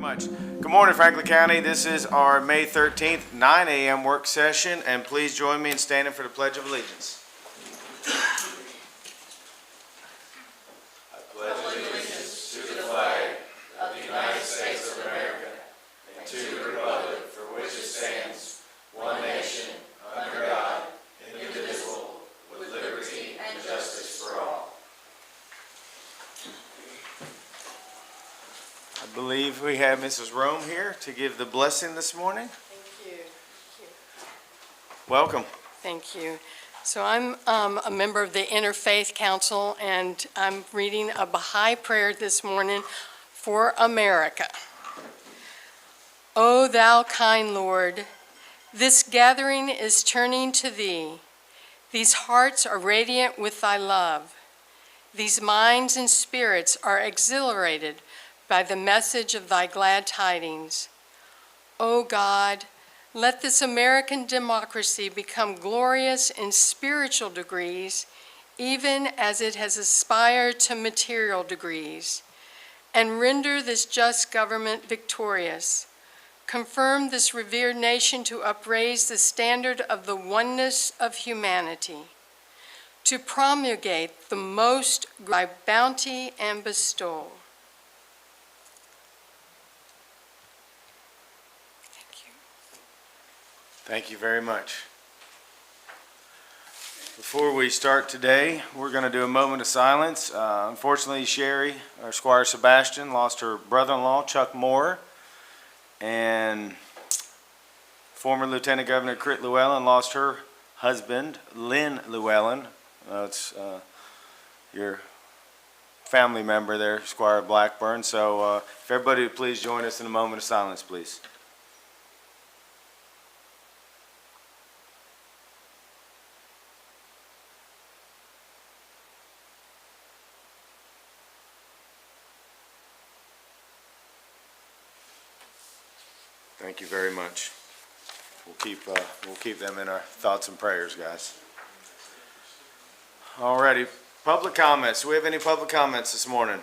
much. Good morning, Franklin County. This is our May 13th, 9 a.m. work session, and please join me in standing for the Pledge of Allegiance. I pledge allegiance to the flag of the United States of America and to the republic for which it stands, one nation, under God, indivisible, with liberty and justice for all. I believe we have Mrs. Rome here to give the blessing this morning. Thank you. Welcome. Thank you. So I'm a member of the Interfaith Council, and I'm reading a Baha'i prayer this morning for America. O thou kind Lord, this gathering is turning to thee. These hearts are radiant with thy love. These minds and spirits are exhilarated by the message of thy glad tidings. O God, let this American democracy become glorious in spiritual degrees, even as it has aspired to material degrees, and render this just government victorious. Confirm this revered nation to upraise the standard of the oneness of humanity, to promulgate the most by bounty and bestowal. Thank you very much. Before we start today, we're going to do a moment of silence. Unfortunately, Sherry, or Squire Sebastian, lost her brother-in-law, Chuck Moore, and former Lieutenant Governor Crit Llewellyn lost her husband, Lynn Llewellyn. It's your family member there, Squire Blackburn. So if everybody would please join us in a moment of silence, please. Thank you very much. We'll keep them in our thoughts and prayers, guys. Alrighty, public comments. Do we have any public comments this morning?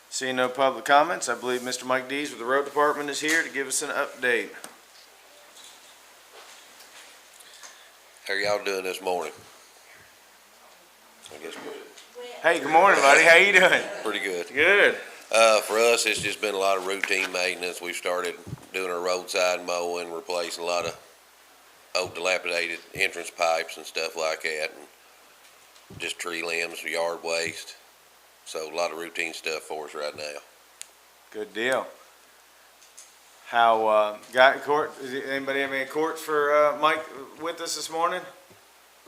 Seeing no public comments, I believe Mr. Mike Dees with the Road Department is here to give us an update. How are y'all doing this morning? I guess Hey, good morning, buddy. How you doing? pretty good. Good. For us, it's just been a lot of routine maintenance. We've started doing our roadside mowing, replacing a lot of old dilapidated entrance pipes and stuff like that, and just tree limbs, yard waste. So a lot of routine stuff for us right now. Good deal. How got court? Anybody have any court for Mike with us this morning?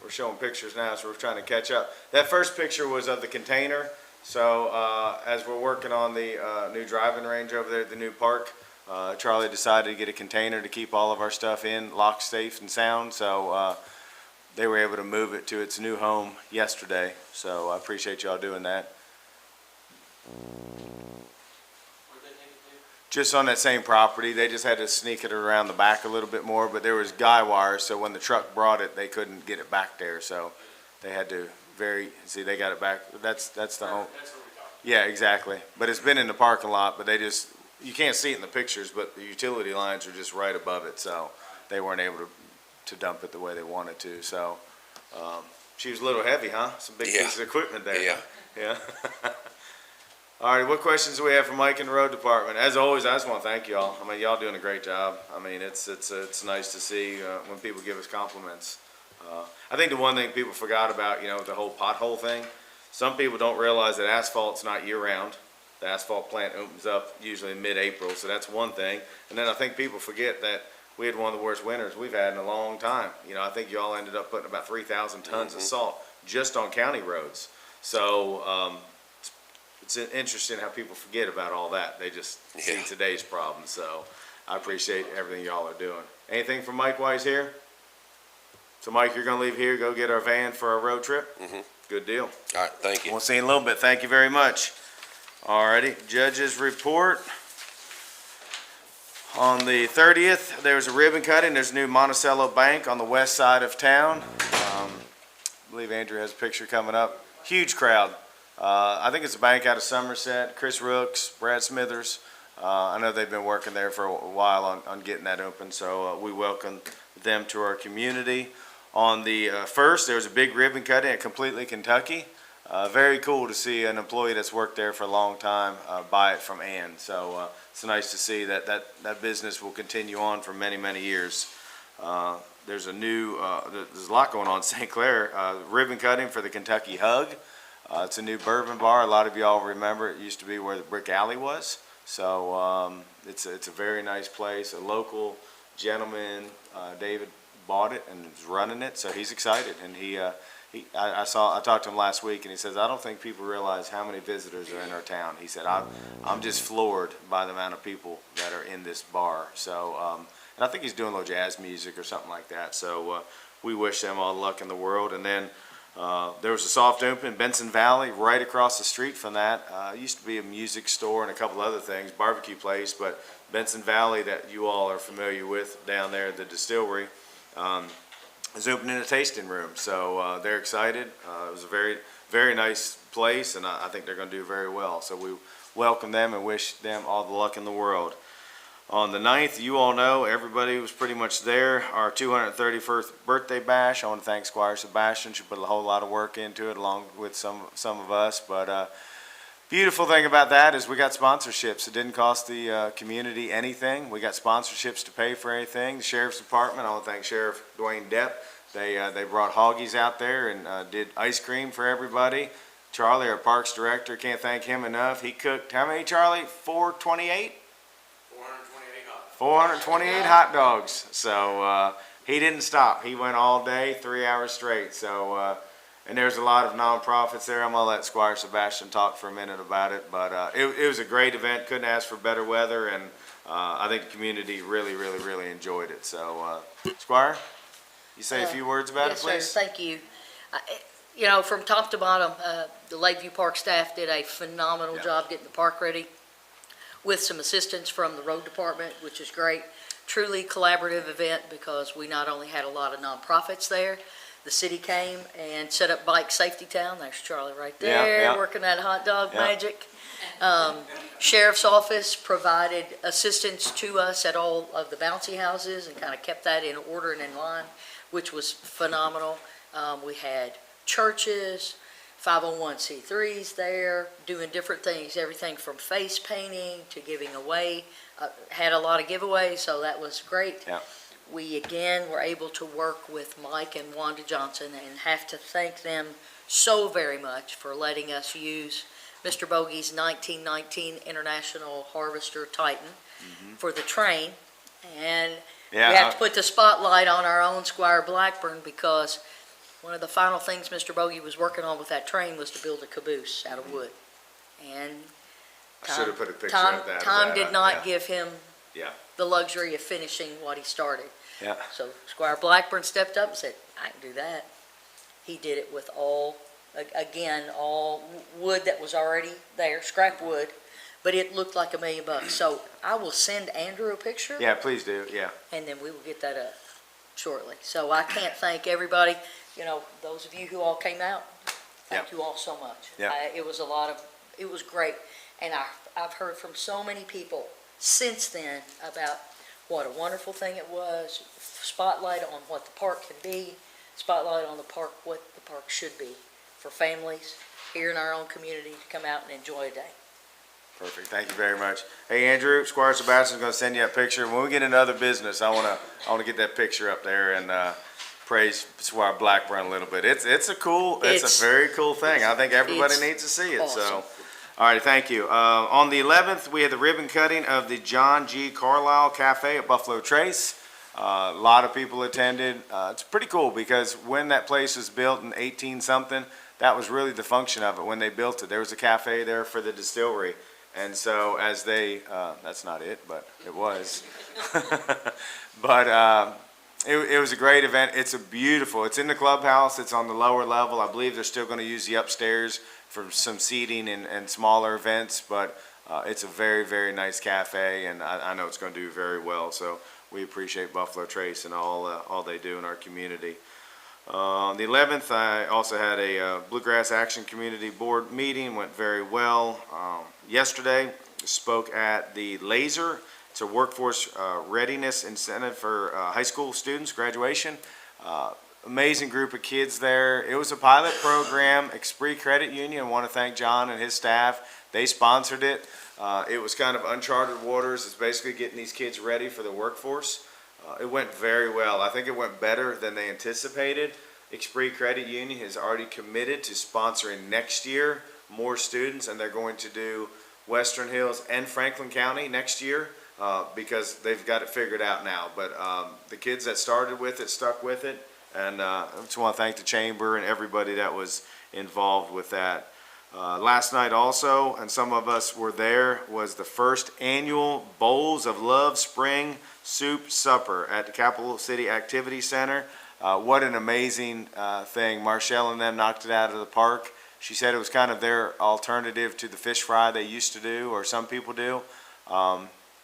We're showing pictures now, so we're trying to catch up. That first picture was of the container. So as we're working on the new driving range over there at the new park, Charlie decided to get a container to keep all of our stuff in, locked, safe, and sound. So they were able to move it to its new home yesterday. So I appreciate y'all doing that. Just on that same property. They just had to sneak it around the back a little bit more, but there was guy wire, so when the truck brought it, they couldn't get it back there. So they had to see, they got it back. That's the home. That's what we talked about. Yeah, exactly. But it's been in the parking lot, but you can't see it in the pictures, but the utility lines are just right above it, so they weren't able to dump it the way they wanted to. So she was a little heavy, huh? Some big pieces of equipment there. Yeah. All right, what questions do we have for Mike and the Road Department? As always, I just want to thank y'all. I mean, y'all doing a great job. I mean, it's nice to see when people give us compliments. I think the one thing people forgot about, the whole pothole thing, some people don't realize that asphalt's not year-round. The asphalt plant opens up usually in mid-April, so that's one thing. And then I think people forget that we had one of the worst winters we've had in a long time. I think you all ended up putting about 3,000 tons of salt just on county roads. So it's interesting how people forget about all that. They just see today's problem. So I appreciate everything y'all are doing. Anything from Mike while he's here? So, Mike, you're going to leave here, go get our van for our road trip? Mm-hmm. Good deal. All right, thank you. We'll see you in a little bit. Thank you very much. All righty, judge's report. On the 30th, there was a ribbon cutting. There's a new Monticello Bank on the west side of town. I believe Andrew has a picture coming up. Huge crowd. I think it's a bank out of Somerset. Chris Rooks, Brad Smithers, I know they've been working there for a while on getting that open, so we welcome them to our community. On the 1st, there was a big ribbon cutting at Completely Kentucky. Very cool to see an employee that's worked there for a long time buy it from Ann. So it's nice to see that business will continue on for many, many years. There's there's a lot going on in St. Clair. Ribbon cutting for the Kentucky Hug. It's a new bourbon bar. A lot of y'all remember it used to be where the Brick Alley was. So it's a very nice place. A local gentleman, David, bought it and is running it, so he's excited. And I talked to him last week, and he says, I don't think people realize how many visitors are in our town. He said, I'm just floored by the amount of people that are in this bar. So, and I think he's doing a little jazz music or something like that. So we wish them all the luck in the world. And then there was a soft open in Benson Valley right across the street from that. It used to be a music store and a couple other things, barbecue place, but Benson Valley that you all are familiar with down there at the distillery is opening a tasting room. So they're excited. It was a very, very nice place, and I think they're going to do very well. So we welcome them and wish them all the luck in the world. On the 9th, you all know, everybody was pretty much there. Our 231st birthday bash. I want to thank Squire Sebastian. She put a whole lot of work into it, along with some of us. But beautiful thing about that is we got sponsorships. It didn't cost the community anything. We got sponsorships to pay for anything. The Sheriff's Department, I want to thank Sheriff Dwayne Depp. They brought hoggies out there and did ice cream for everybody. Charlie, our Parks Director, can't thank him enough. He cooked, how many, Charlie? 428? 428 hot dogs. So he didn't stop. He went all day, 3 hours straight. So, and there's a lot of nonprofits there. I'm going to let Squire Sebastian talk for a minute about it. But it was a great event. Couldn't ask for better weather. And I think the community really, really, really enjoyed it. So, Squire, you say a few words about it, please? Yes, sir. Thank you. You know, from top to bottom, the Lakeview Park staff did a phenomenal job getting the park ready, with some assistance from the road department, which is great. Truly collaborative event, because we not only had a lot of nonprofits there, the city came and set up Bike Safety Town. There's Charlie right there, working that hot dog magic. Sheriff's Office provided assistance to us at all of the bouncy houses and kind of kept that in order and in line, which was phenomenal. We had churches, 501c3s there, doing different things, everything from face painting to giving away. Had a lot of giveaways, so that was great. Yeah. We again were able to work with Mike and Wanda Johnson, and have to thank them so very much for letting us use Mr. Bogey's 1919 International Harvester Titan for the train. And we have to put the spotlight on our own Squire Blackburn, because one of the final things Mr. Bogey was working on with that train was to build a caboose out of wood. And I should have put a picture of that. Time did not give him Yeah. the luxury of finishing what he started. Yeah. So Squire Blackburn stepped up and said, I can do that. He did it with all wood that was already there, scrap wood, but it looked like $1 million. So I will send Andrew a picture. Yeah, please do. Yeah. And then we will get that up shortly. So I can't thank everybody, you know, those of you who all came out, thank you all so much. Yeah. It was great. And I've heard from so many people since then about what a wonderful thing it was, spotlight on what the park can be, spotlight on the park, what the park should be for families here in our own community to come out and enjoy a day. Perfect. Thank you very much. Hey, Andrew, Squire Sebastian's going to send you a picture. When we get into other business, I want to get that picture up there and praise Squire Blackburn a little bit. It's a very cool thing. I think everybody needs to see it. Awesome. So, all right, thank you. On the 11th, we had the ribbon cutting of the John G. Carlisle Cafe at Buffalo Trace. A lot of people attended. It's pretty cool, because when that place was built in 18-something, that was really the function of it when they built it. There was a cafe there for the distillery. And so as they, that's not it, but it was. But it was a great event. It's it's in the clubhouse. It's on the lower level. I believe they're still going to use the upstairs for some seating and smaller events. But it's a very, very nice cafe, and I know it's going to do very well. So we appreciate Buffalo Trace and all they do in our community. On the 11th, I also had a Bluegrass Action Community Board meeting. Went very well. Yesterday, spoke at the Laser. It's a workforce readiness incentive for high school students, graduation. Amazing group of kids there. It was a pilot program. Esprit Credit Union, I want to thank John and his staff. They sponsored it. It was kind of uncharted waters. It's basically getting these kids ready for the workforce. It went very well. I think it went better than they anticipated. Esprit Credit Union has already committed to sponsoring next year more students, and they're going to do Western Hills and Franklin County next year because they've got it figured out now. But the kids that started with it stuck with it, and I just want to thank the chamber and everybody that was involved with that. Last night also, and some of us were there, was the first annual Bowls of Love Spring Soup Supper at the Capital City Activity Center. What an amazing thing. Marshall and them knocked it out of the park. She said it was kind of their alternative to the fish fry they used to do, or some people do.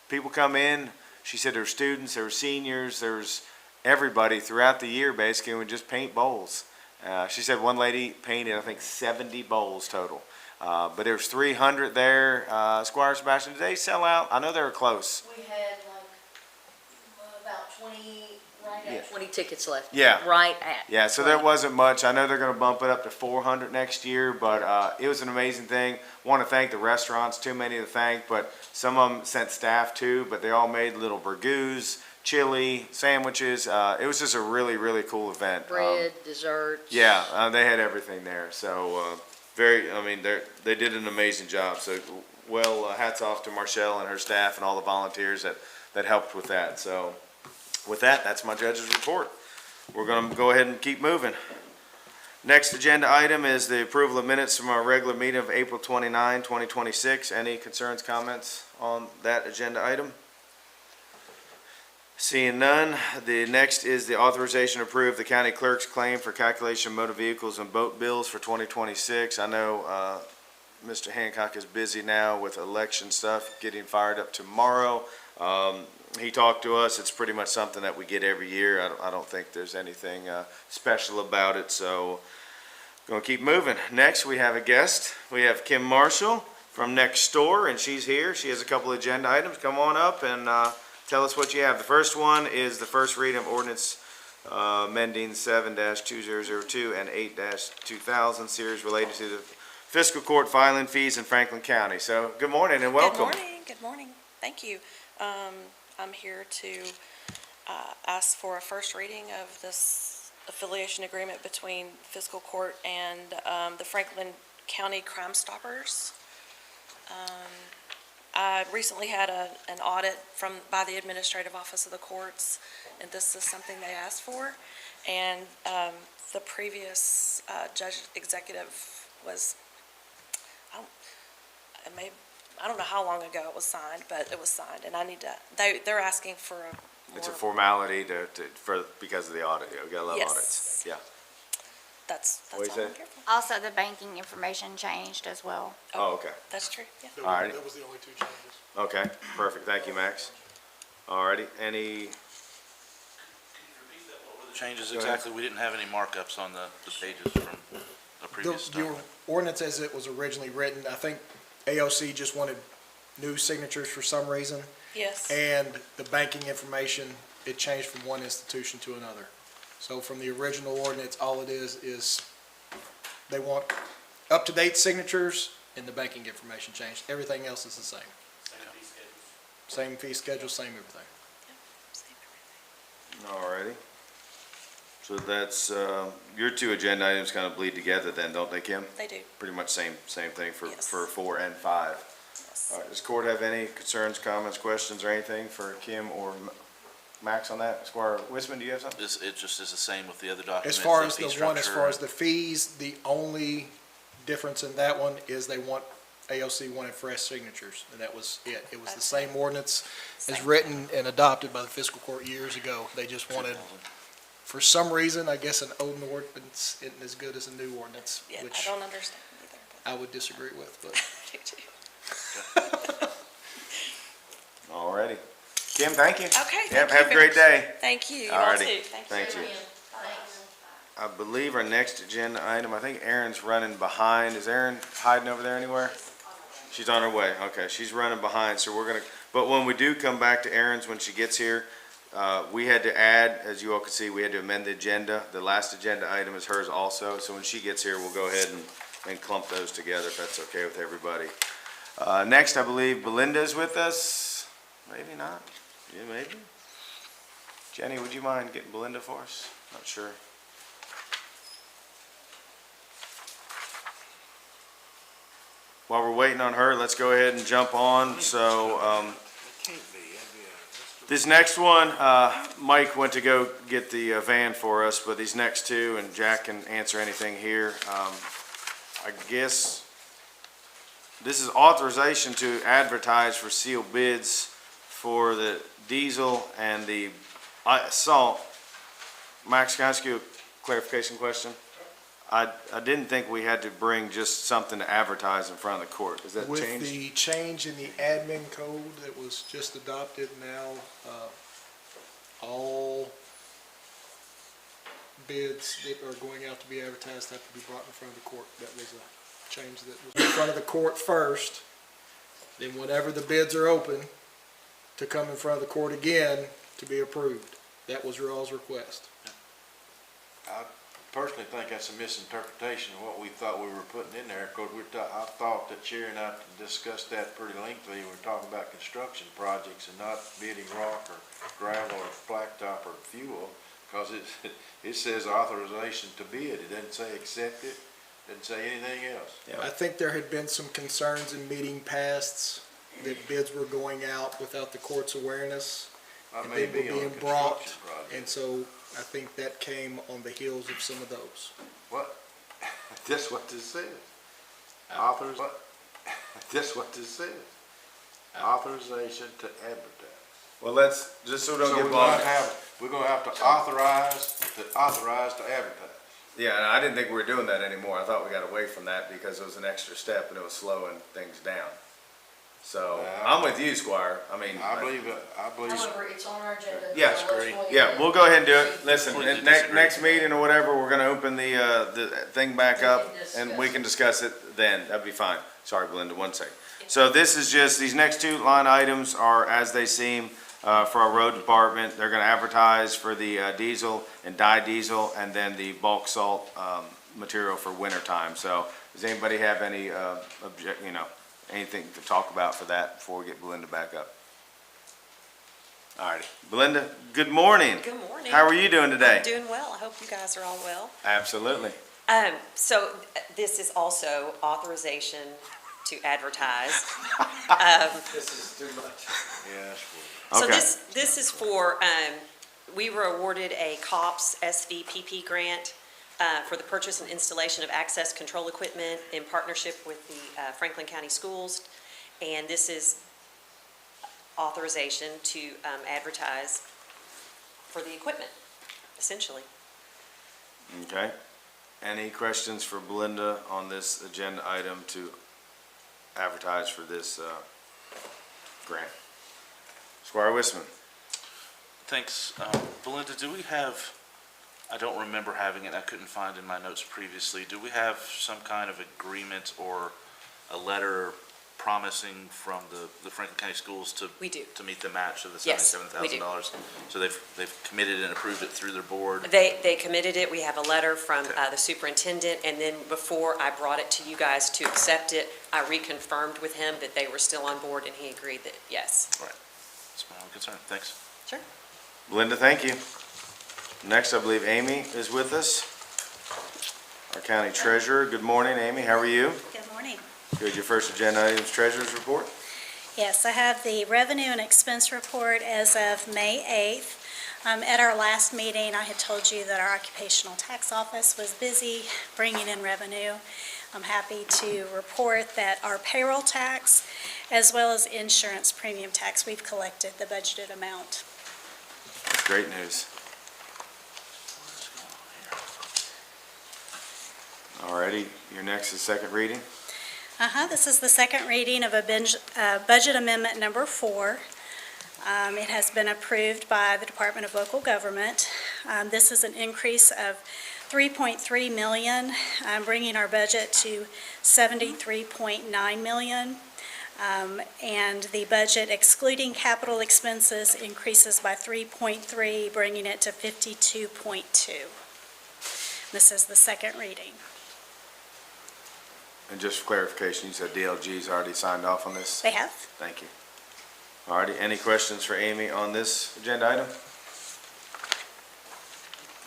People come in. She said there were students, there were seniors, there was everybody throughout the year basically would just paint bowls. She said one lady painted, I think, 70 bowls total. But there was 300 there. Squire Sebastian, did they sell out? I know they were close. We had about 20, right Yeah. at 20 tickets left. Yeah. Right at. Yeah, so there wasn't much. I know they're going to bump it up to 400 next year, but it was an amazing thing. Want to thank the restaurants, too many to thank, but some of them sent staff too, but they all made little burgers, chili, sandwiches. It was just a really, really cool event. Bread, desserts. Yeah, they had everything there. So they did an amazing job. So, hats off to Marshall and her staff and all the volunteers that helped with that. So, with that, that's my judge's report. We're going to go ahead and keep moving. Next agenda item is the approval of minutes from our regular meeting of April 29, 2026. Any concerns, comments on that agenda item? Seeing none, the next is the authorization to approve the county clerk's claim for calculation of motor vehicles and boat bills for 2026. I know Mr. Hancock is busy now with election stuff, getting fired up tomorrow. He talked to us. It's pretty much something that we get every year. I don't think there's anything special about it, so going to keep moving. Next, we have a guest. We have Kim Marshall from Next Door, and she's here. She has a couple of agenda items. Come on up and tell us what you have. The first one is the first reading of ordinance amending 7-2002 and 8-2000 series related to the Fiscal Court filing fees in Franklin County. So, good morning and welcome. Good morning. Thank you. I'm here to ask for a first reading of this affiliation agreement between Fiscal Court and the Franklin County Crime Stoppers. I recently had an audit by the Administrative Office of the Courts, and this is something they asked for. And the previous judge executive was, I don't know how long ago it was signed, but it was signed, and I need to. They're asking for a. It's a formality because of the audit. Yeah, we got a lot of Yes. audits. Yeah. That's What do all you I'm say? here for. Also, the banking information changed as well. Oh, okay. That's true. Yeah. All right. That was the only two changes. Okay. Perfect. Thank you, Max. All righty. Any? Changes Go ahead. exactly, we didn't have any markups on the pages from the previous The time. ordinance as it was originally written, I think AOC just wanted new signatures for some reason, Yes. and the banking information, it changed from one institution to another. So from the original ordinance, all it is they want up-to-date signatures and the banking information changed. Everything else is the same. Same fee schedule, same everything. All righty. So that's your two agenda items kind of bleed together then, don't they, Kim? They do. Pretty much same thing for Yes. 4 and 5. Yes. All right. Does the court have any concerns, comments, questions, or anything for Kim or Max on that? Squire Wisman, do you have something? It just is the same with the other documents. As far as fee the one, as structure. far as the fees, the only difference in that one is AOC wanted fresh signatures, and that was it. It was the same ordinance as Same. written and adopted by the fiscal court years ago. They just wanted, for some reason, I guess an old ordinance isn't as good as a new ordinance, Yeah, I which don't understand either. I would disagree with, but. But I do too. All righty. Kim, thank you. Okay. Yep, thank you have a very great much. day. Thank you. You All all righty. too. Thank you. Thanks. I believe our next agenda item, I think Aaron's running behind. Is Aaron hiding over there anywhere? She's on her way, okay, she's running behind, so we're gonna, but when we do come back to Aaron's, when she gets here, we had to add, as you all can see, we had to amend the agenda. The last agenda item is hers also, so when she gets here, we'll go ahead and clump those together, if that's okay with everybody. Next, I believe Belinda's with us, maybe not, yeah, maybe. Jenny, would you mind getting Belinda for us? Not sure. While we're waiting on her, let's go ahead and jump on. So, this next one, Mike went to go get the van for us, but these next two, and Jack can answer anything here. I guess this is authorization to advertise for sealed bids for the diesel and the salt. Max, can I ask you a clarification question? I didn't think we had to bring just something to advertise in front of the court. Is that With changed? the change in the admin code that was just adopted now, all bids that are going out to be advertised have to be brought in front of the court. That was a change that was in front of the court first. Then whenever the bids are open, to come in front of the court again to be approved. That was your all's request. I personally think that's a misinterpretation of what we thought we were putting in there, because I thought that Sherry and I discussed that pretty lengthily. We're talking about construction projects and not bidding rock or gravel or blacktop or fuel, because it says authorization to bid. It doesn't say accept it, doesn't say anything else. Yeah. I think there had been some concerns in meeting pasts that bids were going out without the court's awareness. That And may they be were on a being brought, construction project. and so I think that came on the heels of some of those. What? That's what this says. That's what this says. Authorization to advertise. Well, let's, just so we don't So get we're bogged. gonna have to authorize to advertise. Yeah, and I didn't think we were doing that anymore. I thought we got away from that because it was an extra step and it was slowing things down. So, I'm with you, Squire. I mean, I believe. However, it's on our agenda. Yeah, so let's go yeah, ahead. we'll go ahead and do it. Listen, Completely next, disagree. next meeting or whatever, we're gonna open the thing back We up can and we discuss. can discuss it then. That'd be fine. Sorry, Belinda, one second. So this is just, these next two line items are as they seem, for our road department. They're gonna advertise for the, diesel and diesel and then the bulk salt, material for winter time. So does anybody have any, anything to talk about for that before we get Belinda back up? All righty. Belinda, good morning. Good morning. How are you doing today? I'm doing well. I hope you guys are all well. Absolutely. So this is also authorization to advertise. This is too much. Yes. So Okay. this is for, we were awarded a COPS SVPP grant for the purchase and installation of access control equipment in partnership with the Franklin County Schools. And this is authorization to advertise for the equipment, essentially. Okay. Any questions for Belinda on this agenda item to advertise for this, grant? Squire Wisman. Thanks. Belinda, do we have, I don't remember having it, I couldn't find in my notes previously, do we have some kind of agreement or a letter promising from the Franklin County Schools to? We do. To meet the match of the Yes, we do. $77,000? So they've committed and approved it through their board? They committed it. We have a letter from Okay. the superintendent, and then before I brought it to you guys to accept it, I reconfirmed with him that they were still on board, and he agreed that, yes. That's my only concern. Thanks. Sure. Belinda, thank you. Next, I believe Amy is with us, our county treasurer. Good morning, Amy. How are you? Good morning. Good. Your first agenda item is treasurer's report? Yes, I have the revenue and expense report as of May 8th. At our last meeting, I had told you that our occupational tax office was busy bringing in revenue. I'm happy to report that our payroll tax, as well as insurance premium tax, we've collected the budgeted amount. Great news. All righty. Your next is second reading. This is the second reading of budget amendment number 4. It has been approved by the Department of Local Government. This is an increase of $3.3 million, bringing our budget to $73.9 million. And the budget excluding capital expenses increases by 3.3, bringing it to 52.2. This is the second reading. And just for clarification, you said DLG's already signed off on this? They have? Thank you. Alrighty, any questions for Amy on this agenda item?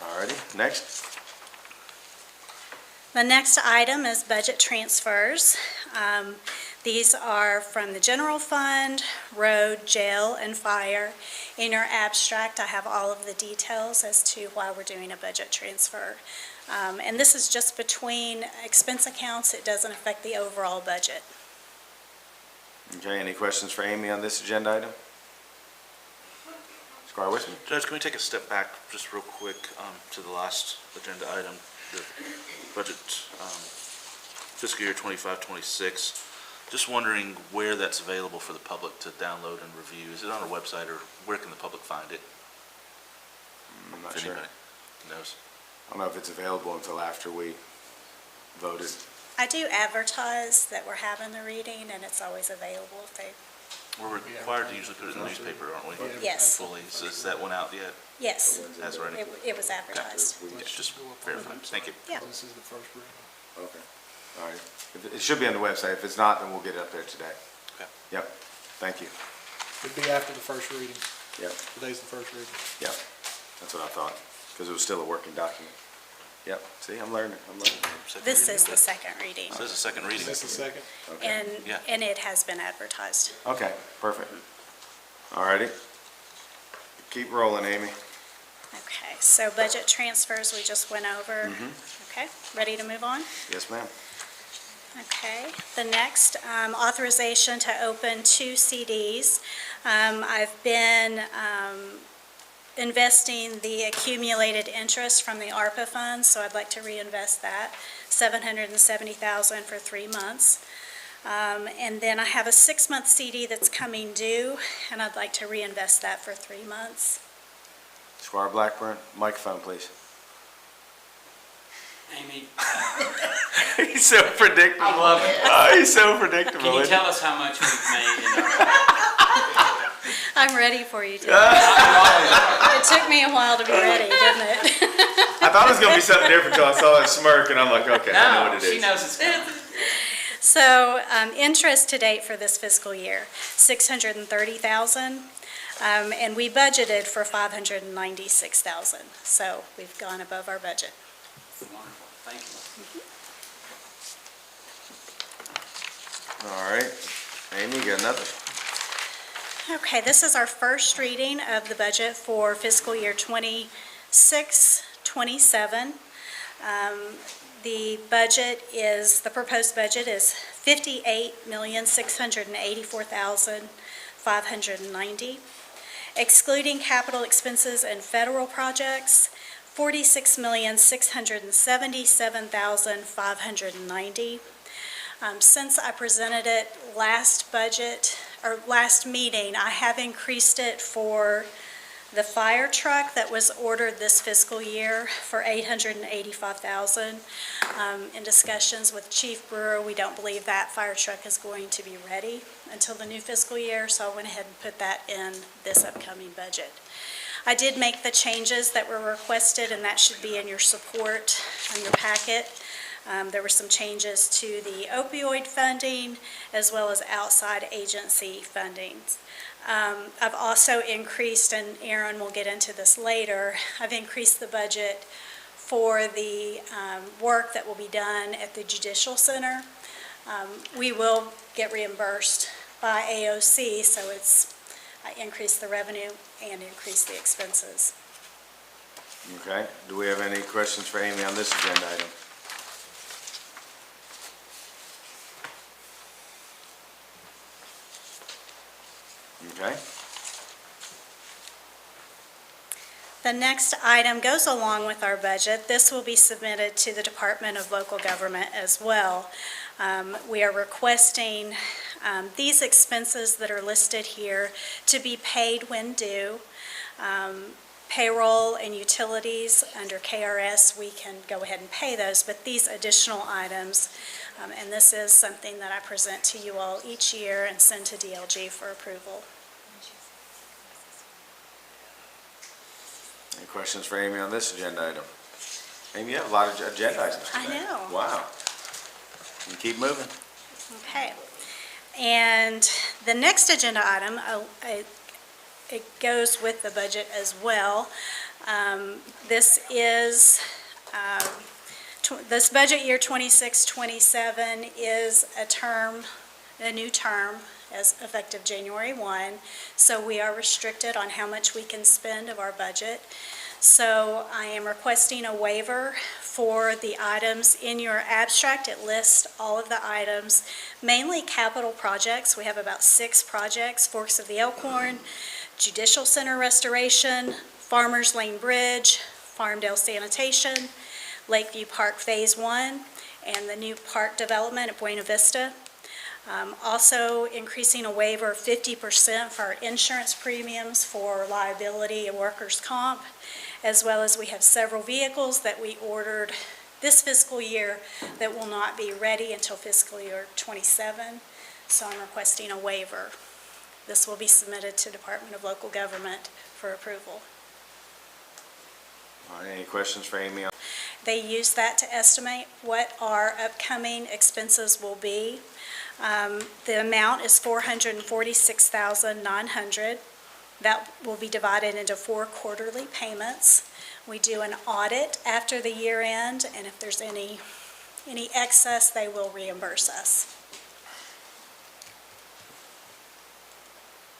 Alrighty, next. The next item is budget transfers. These are from the general fund, road, jail, and fire. In your abstract, I have all of the details as to why we're doing a budget transfer. And this is just between expense accounts. It doesn't affect the overall budget. Okay, any questions for Amy on this agenda item? Squire Whitman? Judge, can we take a step back just real quick to the last agenda item, the budget fiscal year 25-26? Just wondering where that's available for the public to download and review. Is it on our website, or where can the public find it? I'm not If sure. anybody knows. I don't know if it's available until after we voted. I do advertise that we're having the reading, and it's always available if they, We're required to usually put it in the newspaper, aren't we? Yes. Fully. So is that one out yet? yes, Has already? it was advertised. Yeah, just verify. Thank you. Yeah. This is the first reading. Okay, all right. It should be on the website. If it's not, then we'll get it up there today. Okay. Yep, thank you. It'd be after the first reading. Yep, Today's the first reading. yep, that's what I thought, because it was still a working document. Yep, see, I'm learning. Second This reading. is the second reading, This is the second reading. Is this the second? Okay, and, Yeah. and it has been advertised. okay, perfect. All righty. Keep rolling, Amy. Okay, so budget transfers we just went over. Okay, ready to move on? Yes, ma'am. Okay, the next, authorization to open 2 CDs. I've been investing the accumulated interest from the ARPA funds, so I'd like to reinvest that, $770,000 for 3 months. And then I have a 6-month CD that's coming due, and I'd like to reinvest that for 3 months. Squire Blackburn, microphone, please. Amy, He's so predictable. I love it. Oh, he's so predictable. Can you isn't tell us how much we've made in I'm ready for you, Tim. our... It took me a while to be ready, didn't it? I thought it was going to be something different until I saw that smirk, and I'm like, okay, I know No, what it is. she knows it's coming. So, interest to date for this fiscal year, $630,000, and we budgeted for $596,000. So we've gone above our budget. Wonderful, thank you. All right. Amy, you got another? Okay, this is our first reading of the budget for fiscal year 26-27. The proposed budget is $58,684,590. Excluding capital expenses and federal projects, $46,677,590. Since I presented it last meeting, I have increased it for the fire truck that was ordered this fiscal year for $885,000. In discussions with Chief Brewer, we don't believe that fire truck is going to be ready until the new fiscal year, so I went ahead and put that in this upcoming budget. I did make the changes that were requested, and that should be in your support, in your packet. There were some changes to the opioid funding as well as outside agency fundings. I've also increased, and Aaron will get into this later, I've increased the budget for the work that will be done at the Judicial Center. We will get reimbursed by AOC, so I increased the revenue and increased the expenses. Okay. Do we have any questions for Amy on this agenda item? Okay. The next item goes along with our budget. This will be submitted to the Department of Local Government as well. We are requesting these expenses that are listed here to be paid when due. payroll and utilities under KRS, we can go ahead and pay those, but these additional items, and this is something that I present to you all each year and send to DLG for approval. Any questions for Amy on this agenda item? Amy, you have a lot of agenda items I today. know. Wow. You keep moving. Okay. And the next agenda item, it goes with the budget as well. This is, this budget year 26-27 is a new term as effective January 1. So we are restricted on how much we can spend of our budget. So I am requesting a waiver for the items in your abstract. It lists all of the items, mainly capital projects. We have about 6 projects: Forks of the Elkhorn, Judicial Center Restoration, Farmers Lane Bridge, Farmdale Sanitation, Lakeview Park Phase 1, and the new park development at Buena Vista. Also increasing a waiver of 50% for our insurance premiums for liability and workers' comp, as well as we have several vehicles that we ordered this fiscal year that will not be ready until fiscal year 27. So I'm requesting a waiver. This will be submitted to Department of Local Government for approval. All right, any questions for Amy? They use that to estimate what our upcoming expenses will be. The amount is $446,900. That will be divided into 4 quarterly payments. We do an audit after the year end, and if there's any excess, they will reimburse us.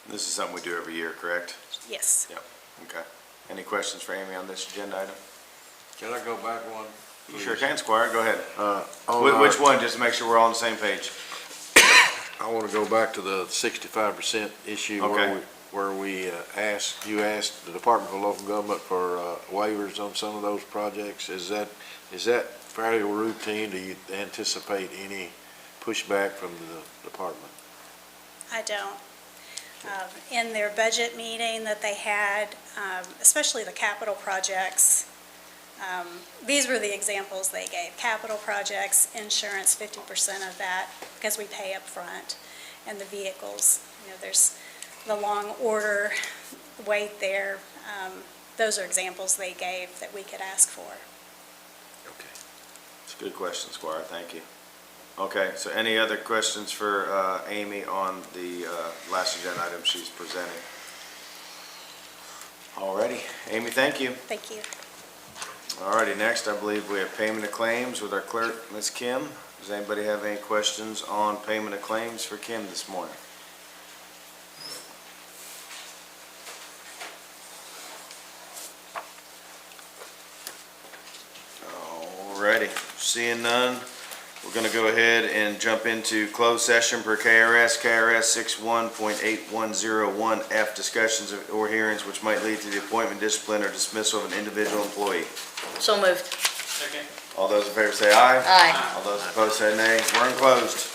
This is something we do every year, correct? Yes. Yep. Okay. Any questions for Amy on this agenda item? Can I go back one? You sure can, Squire. Go ahead. On Which our- one, just to make sure we're all on the same page? I want to go back to the 65% issue Okay. where we you asked the Department of Local Government for waivers on some of those projects. Is that fairly routine? Do you anticipate any pushback from the department? I don't. In their budget meeting that they had, especially the capital projects, these were the examples they gave. Capital projects, insurance, 50% of that, because we pay up front, and the vehicles, there's the long order wait there. Those are examples they gave that we could ask for. Okay. It's a good question, Squire. Thank you. Okay, so any other questions for Amy on the last agenda item she's presenting? Alrighty. Amy, thank you. Thank you. Alrighty, next I believe we have payment of claims with our clerk, Ms. Kim. Does anybody have any questions on payment of claims for Kim this morning? Alrighty, seeing none, we're going to go ahead and jump into closed session per KRS 61.8101F, discussions or hearings which might lead to the appointment, discipline, or dismissal of an individual employee. So moved. All those in favor say aye. Aye. All those opposed say nay. We're in closed.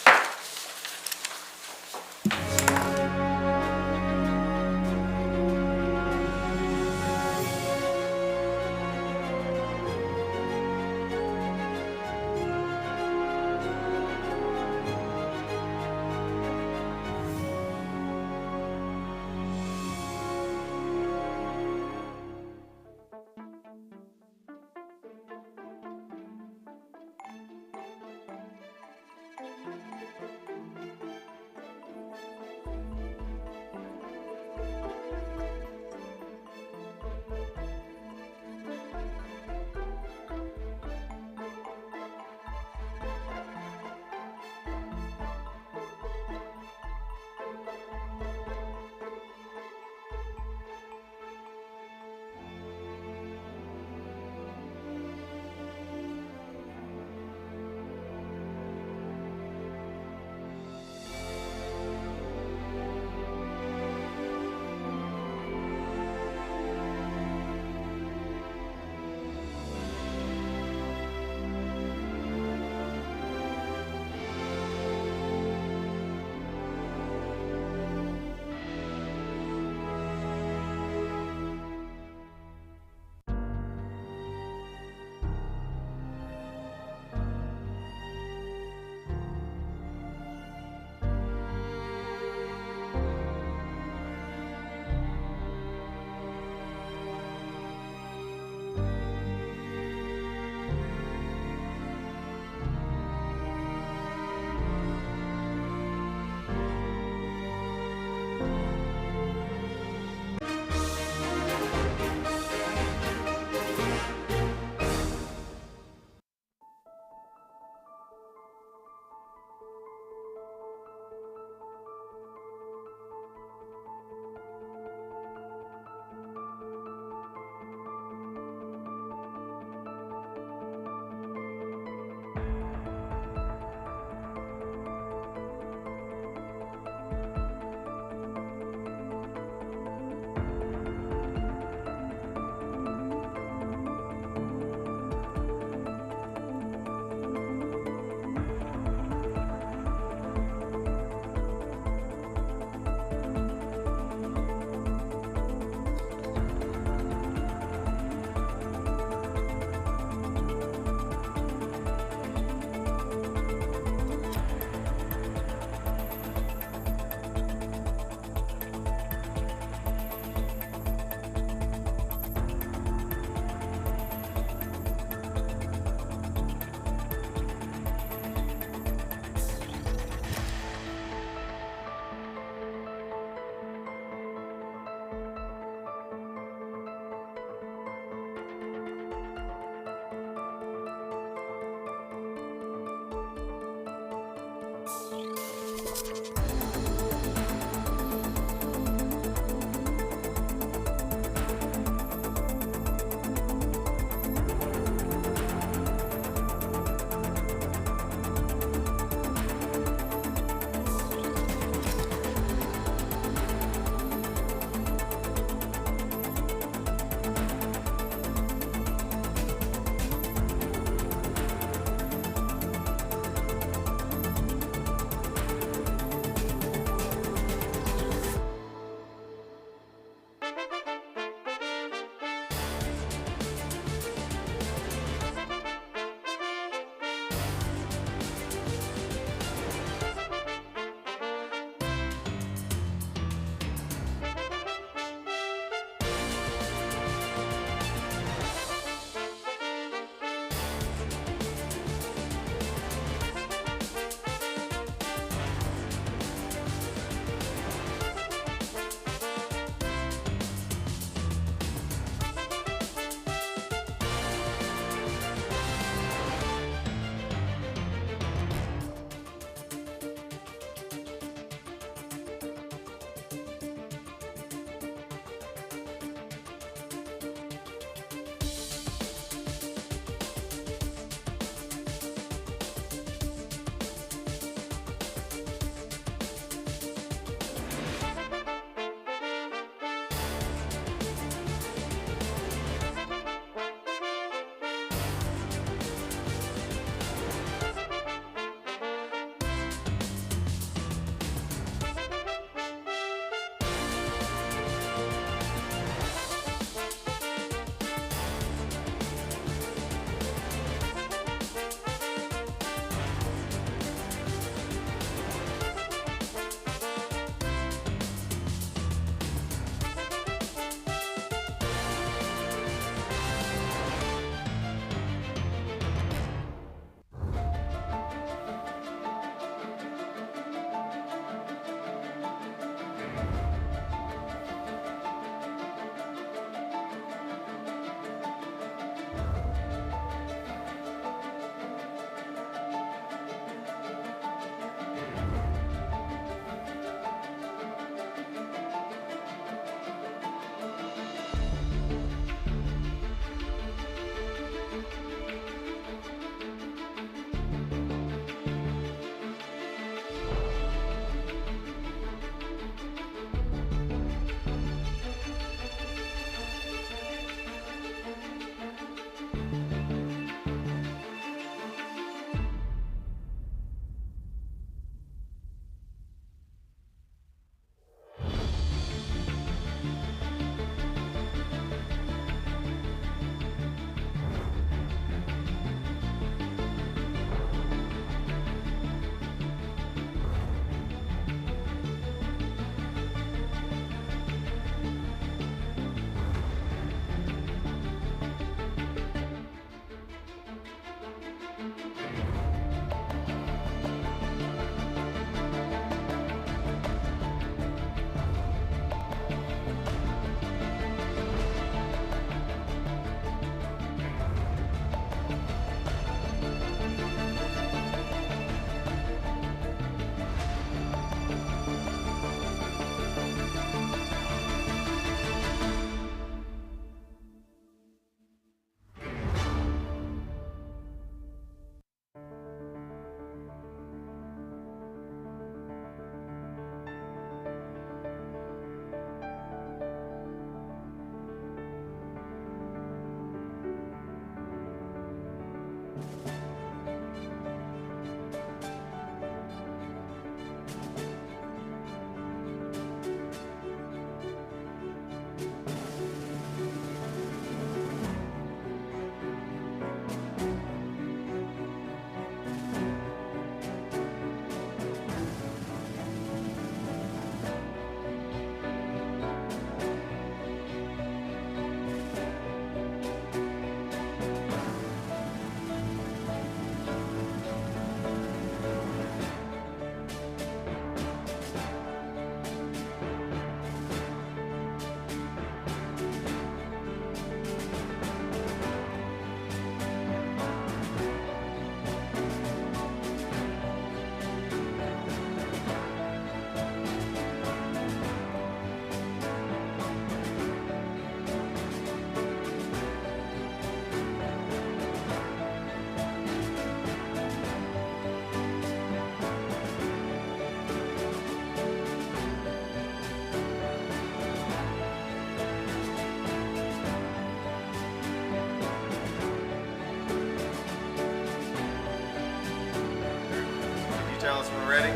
Councilman Redding?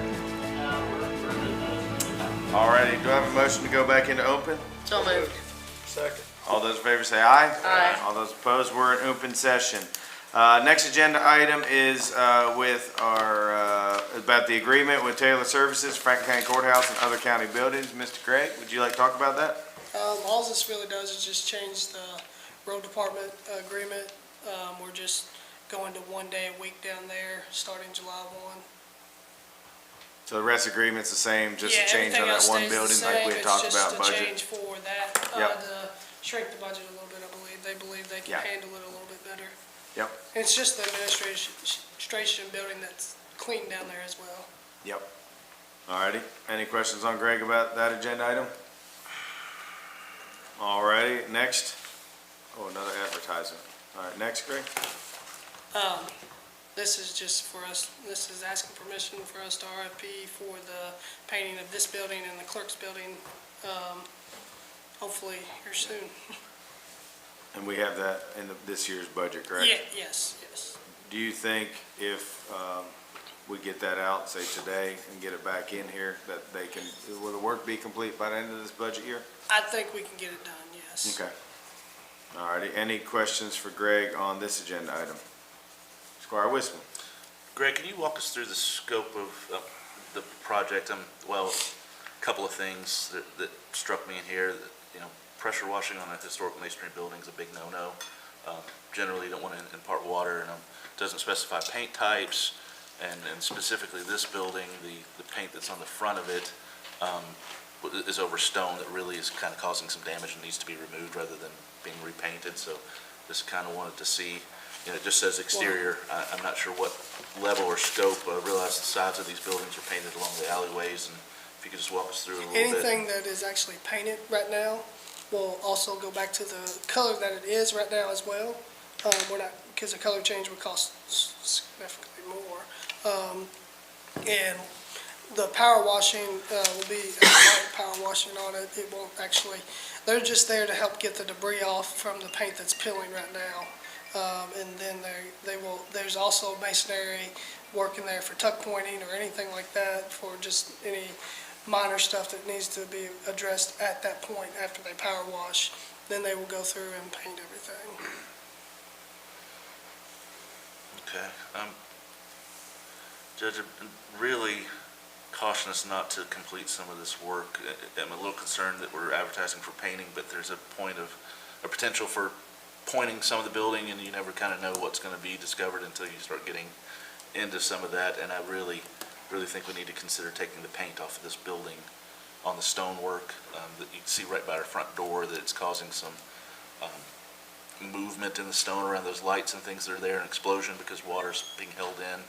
All righty, do I have a motion to go back into open? So moved. Second. All those in favor say aye. Aye. All those opposed, we're in open session. Next agenda item is with our, about the agreement with Taylor Services, Franklin County Courthouse, and other county buildings. Mr. Craig, would you like to talk about that? All this really does is just change the road department agreement. We're just going to 1 day a week down there, starting July 1. So the rest agreement's the same, just a Yeah, change on everything that else one stays the building like we had talked about It's just a budget? change for that, Yep. to shrink the budget a little bit, I believe. They believe they Yeah. can handle it a little bit better. Yep, And it's just the administration building that's clean down there as well. yep. All righty, any questions on Greg about that agenda item? All righty, next. Oh, another advertisement. All right, next, Greg? This is just for us, this is asking permission for us to RFP for the painting of this building and the clerk's building, hopefully here soon. And we have that in this year's budget, correct? Yeah, yes. Do you think if we get that out, say today, and get it back in here, that they can, will the work be complete by the end of this budget year? I think we can get it done, yes. Okay. All righty, any questions for Greg on this agenda item? Squire Wisman. Greg, can you walk us through the scope of the project? Well, a couple of things that struck me in here. Pressure washing on a historic masonry building is a big no-no. Generally, you don't want to impart water, and doesn't specify paint types. And specifically this building, the paint that's on the front of it is over stone that really is kind of causing some damage and needs to be removed rather than being repainted. So just kind of wanted to see, it just says exterior. I'm not sure what level or scope. I realize the sides of these buildings are painted along the alleyways, and if you could just walk us through a little bit. Anything that is actually painted right now will also go back to the color that it is right now as well. We're not, because the color change would cost significantly more. And the power washing will be light power washing on it. It won't actually, they're just there to help get the debris off from the paint that's peeling right now. And then they will, there's also masonry work in there for tuck pointing or anything like that, for just any minor stuff that needs to be addressed at that point after they power wash. Then they will go through and paint everything. Okay. Judge, I'm really caution us not to complete some of this work. I'm a little concerned that we're advertising for painting, but there's a potential for pointing some of the building, and you never kind of know what's going to be discovered until you start getting into some of that. And I really think we need to consider taking the paint off of this building on the stonework that you can see right by our front door, that it's causing some movement in the stone around those lights and things that are there, an explosion because water's being held in.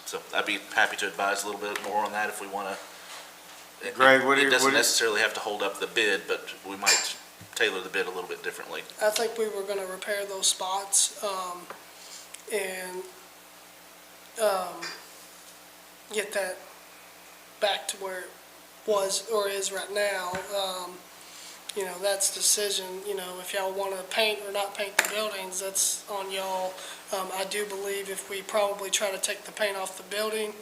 So I'd be happy to advise a little bit more on that if we want to. Greg, it doesn't necessarily have to hold up the bid, but we might tailor the bid a little bit differently. I think we were gonna repair those spots, and get that back to where it was or is right now. That's decision, if y'all wanna paint or not paint the buildings, that's on y'all. I do believe if we probably try to take the paint off the building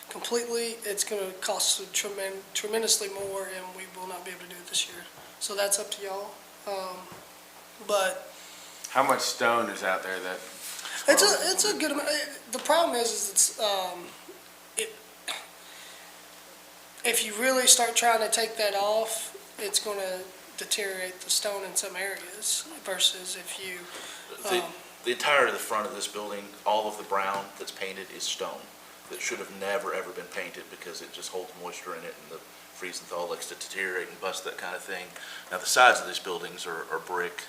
completely, it's gonna cost tremendously more, and we will not be able to do it this year. So that's up to y'all. But How much stone is out there that? it's a good amount. The problem is it's, if you really start trying to take that off, it's gonna deteriorate the stone in some areas versus if you, The entire of the front of this building, all of the brown that's painted is stone. That should have never, ever been painted because it just holds moisture in it, and the freeze and thaw likes to deteriorate and bust, that kind of thing. Now, the sides of these buildings are brick,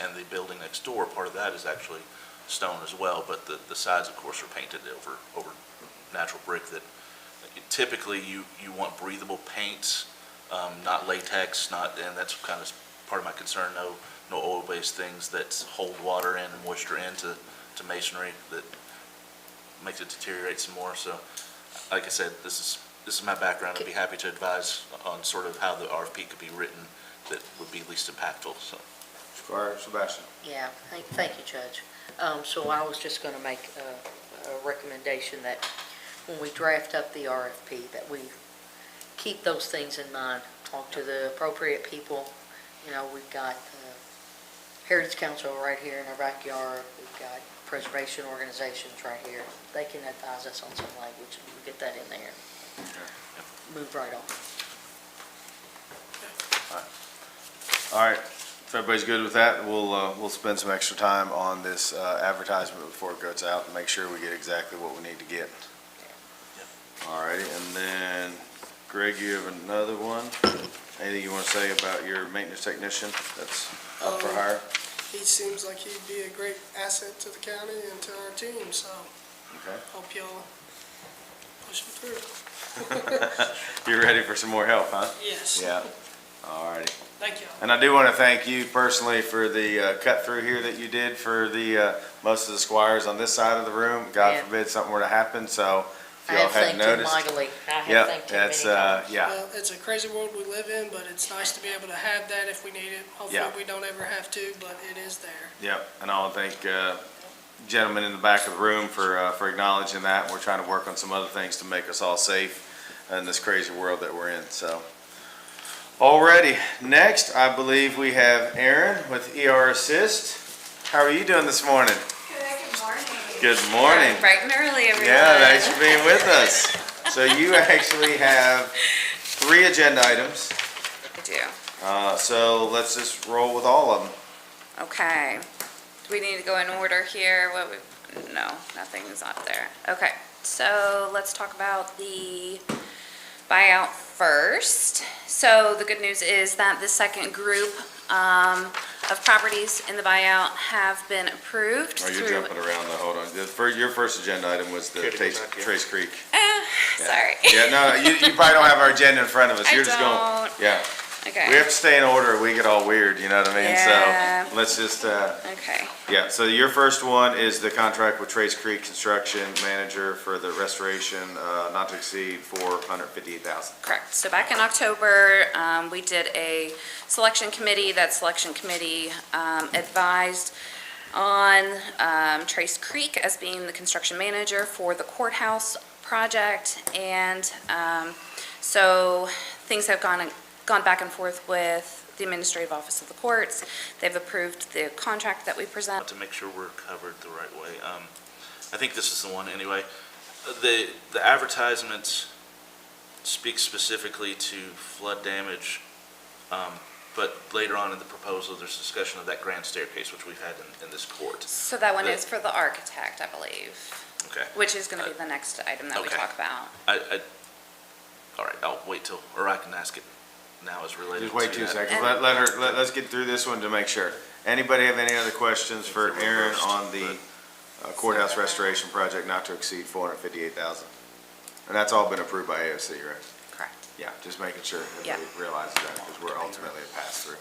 and the building next door, part of that is actually stone as well, but the sides, of course, are painted over natural brick that typically you want breathable paints, not latex, and that's kind of part of my concern, no oil-based things that hold water in and moisture into masonry that makes it deteriorate some more. So, like I said, this is my background. I'd be happy to advise on sort of how the RFP could be written that would be least impactful, so. Squire Sebastian. Yeah, thank you, Judge. So I was just going to make a recommendation that when we draft up the RFP, that we keep those things in mind. Talk to the appropriate people. You know, we've got Heritage Council right here in our backyard. We've got preservation organizations right here. They can advise us on some language, and we'll get that in there. Move right on. All right, if everybody's good with that, we'll spend some extra time on this advertisement before it goes out and make sure we get exactly what we need to get. All righty, and then Greg, you have another one. Anything you want to say about your maintenance technician that's up for hire? He seems like he'd be a great asset to the county and to our team, so Okay. hope y'all push him through. You're ready for some more help, huh? Yes. Yeah. All righty. Thank y'all. And I do want to thank you personally for the cut through here that you did for the most of the squires on this side of the room. God Yeah. forbid something were to happen, so I if y'all have hadn't thanked him noticed. mightily. I have Yep, thanked him many that's, times. yeah, Well, it's a crazy world we live in, but it's nice to be able to have that if we need it. Hopefully, Yeah. we don't ever have to, but it is there. yep. And I want to thank gentlemen in the back of the room for acknowledging that. We're trying to work on some other things to make us all safe in this crazy world that we're in, so. Alrighty, next, I believe we have Aaron with ER Assist. How are you doing this morning? Good morning. Good morning. Bright and early, everyone. Yeah, thanks for being with us. So you actually have 3 agenda items, I do. so let's just roll with all of them. Okay. Do we need to go in order here? No, nothing is up there. Okay, so let's talk about the buyout first. So the good news is that the second group of properties in the buyout have been approved. Oh, you're through- jumping around though, hold on. Your first agenda item was the Trace Creek. Yeah. Sorry. Yeah, no, you probably don't have our agenda in front of us. I You're just going, don't. yeah. Okay. We have to stay in order, or we get all weird, you know what I mean? Yeah. So let's just, Okay. yeah, so your first one is the contract with Trace Creek Construction Manager for the restoration, not to exceed $458,000. Correct. So back in October, we did a selection committee. That selection committee advised on Trace Creek as being the construction manager for the courthouse project. And so things have gone back and forth with the administrative office of the courts. They've approved the contract that we present. To make sure we're covered the right way. I think this is the one anyway. The advertisements speak specifically to flood damage, but later on in the proposal, there's discussion of that grand staircase, which we've had in this court. So that one is for the architect, I believe, Okay. which is going to be the next item that we Okay. talk about. All right, I'll wait till, or I can ask it now as related to Just wait 2 that. seconds. Let's get through this one to make sure. Anybody have any other questions for Aaron on the courthouse restoration project not to exceed $458,000? And that's all been approved by AOC, right? Correct. Yeah, just making sure Yeah. everybody realizes that, because we're ultimately a pass-through.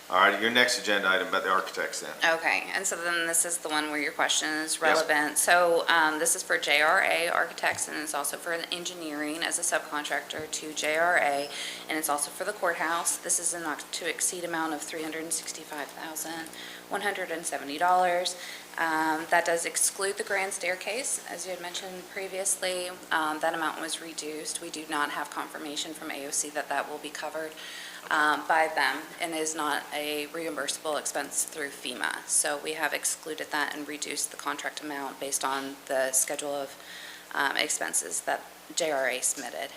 All right, your next agenda item about the architects then. Okay, and so then this is the one where your question is relevant. So this is for JRA Architects, and it's also for the engineering as a subcontractor to JRA, and it's also for the courthouse. This is a not to exceed amount of $365,170. That does exclude the grand staircase, as you had mentioned previously. That amount was reduced. We do not have confirmation from AOC that that will be covered by them and is not a reimbursable expense through FEMA. So we have excluded that and reduced the contract amount based on the schedule of expenses that JRA submitted.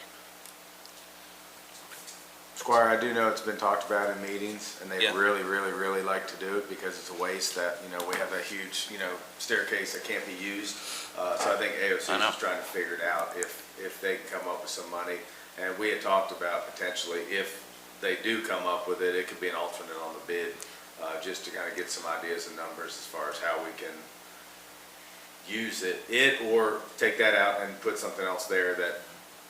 Squire, I do know it's been talked about in meetings, and they Yeah. really like to do it because it's a waste that, we have a huge, staircase that can't be used. So I think AOC I is know. just trying to figure it out if they can come up with some money. And we had talked about potentially, if they do come up with it, it could be an alternate on the bid, just to kind of get some ideas and numbers as far as how we can use it or take that out and put something else there that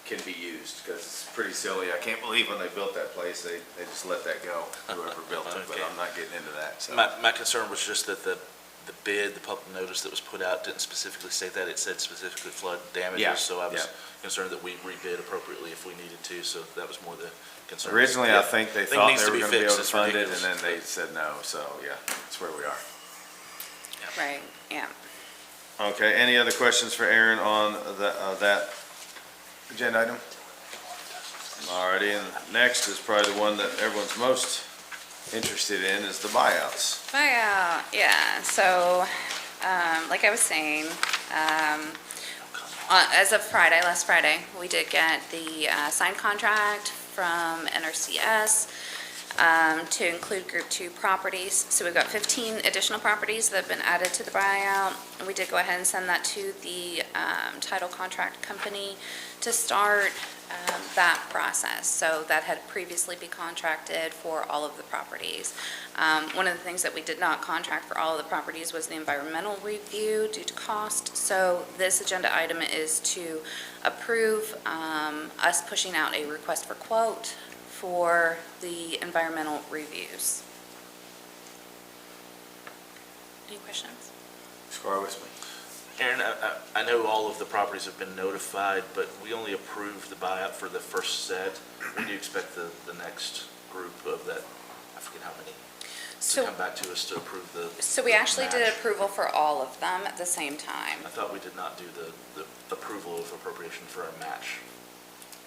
can be used, because it's pretty silly. I can't believe when they built that place, they just let that go, whoever built it, but Okay. I'm not getting into that, so. My concern was just that the bid, the public notice that was put out didn't specifically say that. It said specifically flood damages. Yeah, So I was yeah. concerned that we rebid appropriately if we needed to, so that was more the concern. Originally, I Yeah. think they Thing thought needs they to were be gonna be able fixed. to It's fund it, and ridiculous. then they said no, so, yeah, that's where we are. Right, yeah. Okay, any other questions for Aaron on that agenda item? Alrighty, and next is probably the one that everyone's most interested in is the buyouts. Buyout, yeah, so, like I was saying, as of Friday, last Friday, we did get the signed contract from NRCS to include Group 2 properties. So we've got 15 additional properties that have been added to the buyout. And we did go ahead and send that to the title contract company to start that process. So that had previously been contracted for all of the properties. One of the things that we did not contract for all of the properties was the environmental review due to cost. So this agenda item is to approve us pushing out a request for quote for the environmental reviews. Any questions? Score with me. Aaron, I know all of the properties have been notified, but we only approved the buyout for the first set. When do you expect the next group of that, I forget how many, to come back to us to approve the So we actually did match? approval for all of them at the same time. I thought we did not do the approval of appropriation for a match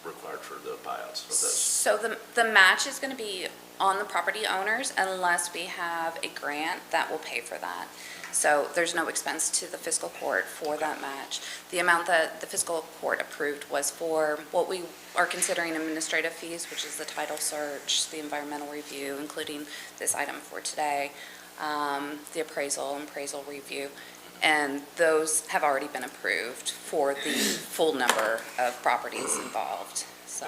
required for the buyouts of those. So the match is going to be on the property owners unless we have a grant that will pay for that. So there's no expense to the fiscal court for that match. The amount that the fiscal court approved was for what we are considering administrative fees, which is the title search, the environmental review, including this item for today, the appraisal review. And those have already been approved for the full number of properties involved, so.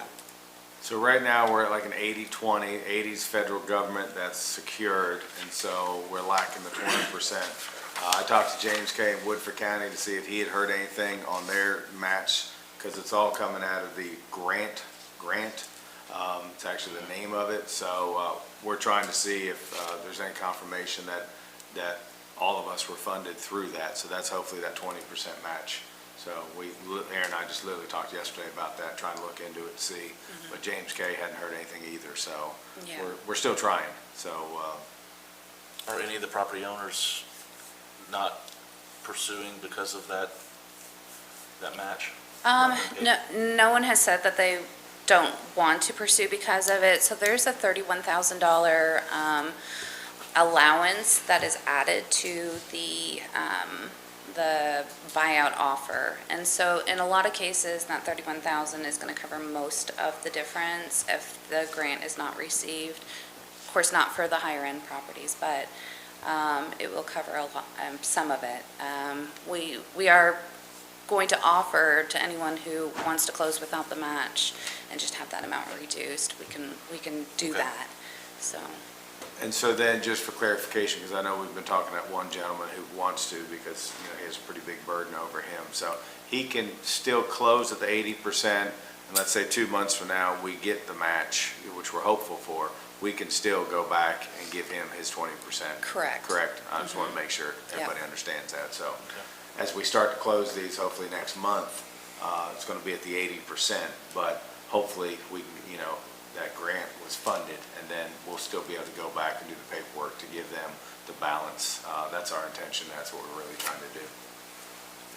So right now, we're at like an 80-20, 80's federal government that's secured, and so we're lacking the 20%. I talked to James K. in Woodford County to see if he had heard anything on their match, because it's all coming out of the grant. It's actually the name of it, so we're trying to see if there's any confirmation that all of us were funded through that, so that's hopefully that 20% match. So Aaron and I just literally talked yesterday about that, trying to look into it to see, but James K. hadn't heard anything either, so Yeah. we're still trying, so. Are any of the property owners not pursuing because of that match? No one has said that they don't want to pursue because of it. So there's a $31,000 allowance that is added to the buyout offer. And so in a lot of cases, that $31,000 is going to cover most of the difference if the grant is not received. Of course, not for the higher end properties, but it will cover a lot, some of it. We are going to offer to anyone who wants to close without the match and just have that amount reduced. We can do Okay. that, so. And so then, just for clarification, because I know we've been talking to one gentleman who wants to, because, he has a pretty big burden over him. So he can still close at the 80%, and let's say 2 months from now, we get the match, which we're hopeful for, we can still go back and give him his 20%. Correct. Correct? I just want to make sure everybody Yep. understands that. So as we start to close these, hopefully next month, it's going to be at the 80%, but hopefully we, that grant was funded, and then we'll still be able to go back and do the paperwork to give them the balance. That's our intention, that's what we're really trying to do.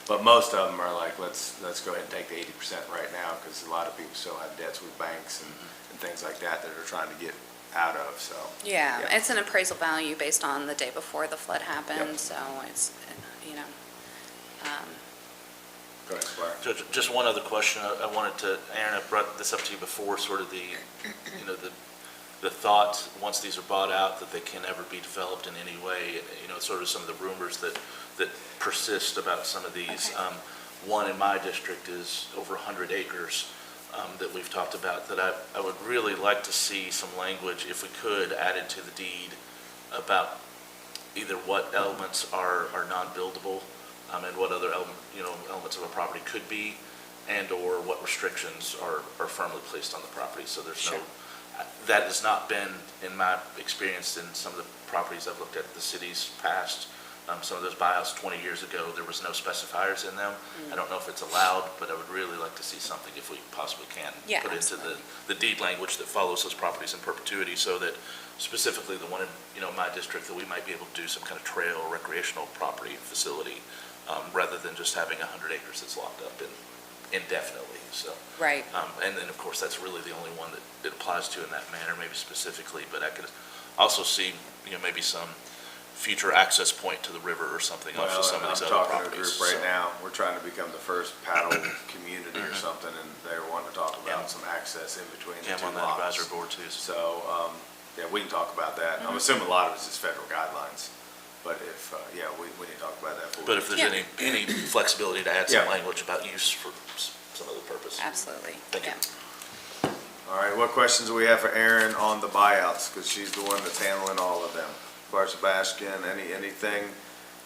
But most of them are like, let's go ahead and take the 80% right now, because a lot of people still have debts with banks and things like that they're trying to get out of, so. Yeah, it's an appraisal value based on the day before the flood happened, Yep. so it's, Go ahead, Squire. Judge, just one other question. I wanted to, Aaron, I brought this up to you before, sort of the thought, once these are bought out, that they can never be developed in any way, sort of some of the rumors that persist about some of these. Okay. One in my district is over 100 acres that we've talked about, that I would really like to see some language, if we could, added to the deed about either what elements are non-buildable, and what other elements of a property could be, and/or what restrictions are firmly placed on the property. So there's Sure. that has not been, in my experience, in some of the properties I've looked at the city's past. Some of those buyouts 20 years ago, there was no specifiers in them. I don't know if it's allowed, but I would really like to see something, if we possibly can, Yeah, put into absolutely. the deed language that follows those properties in perpetuity, so that specifically the one in, my district, that we might be able to do some kind of trail or recreational property facility, rather than just having 100 acres that's locked up in indefinitely, so. Right. And then, of course, that's really the only one that it applies to in that manner, maybe specifically, but I could also see, maybe some future access point to the river or something off of some of these other I'm talking to a properties. group right so. now, we're trying to become the first paddle community or something, and they're wanting to talk about some access in between the Yeah, two I'm on that lots. advisory board too. So, yeah, we can talk about that. I'm assuming a lot of it is federal guidelines, but if, yeah, we need to talk about that. But if there's Yeah. any flexibility to add some Yeah. language about use for some other purpose. Absolutely. Thank you. Yeah. All right, what questions do we have for Erin on the buyouts? Because she's the one that's handling all of them. Bar Sebastian, anything?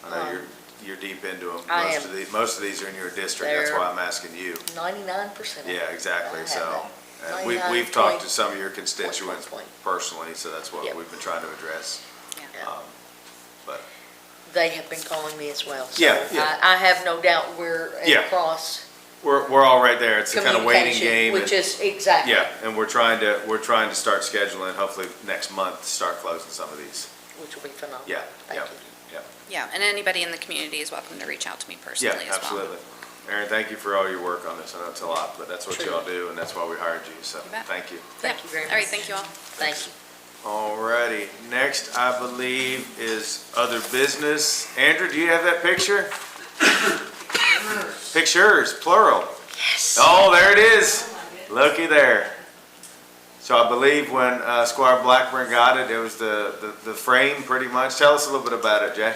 I know you're deep into them. I Most of these are in your district, that's They're- why I'm asking you. 99%. Yeah, exactly, I have so. that. And we've 99 talked point- to some of your constituents point. personally, so that's what Yep. we've been trying to address. Yeah. But, They have been calling me as well. So Yeah, yeah. I have no doubt we're Yeah. across we're all right there, it's a kind of waiting communication, game. which and- is exactly. Yeah, and we're trying to start scheduling, hopefully next month, start closing some of these. Which will be phenomenal. Yeah, Thank yeah, you. yeah. Yeah, and anybody in the community is welcome to reach out to me Yeah, personally as well. absolutely. Erin, thank you for all your work on this, I know it's a lot, but that's what Sure. you all do, and that's why we hired you, so, You bet. thank you. Thank you very All right, much. thank you all. Thank you. Alrighty, next, I believe, is other business. Andrew, do you have that picture? Pictures, plural. Yes. Oh, there it is. Looky there. So I believe when Squire Blackburn got it, it was the frame pretty much. Tell us a little bit about it, Jay.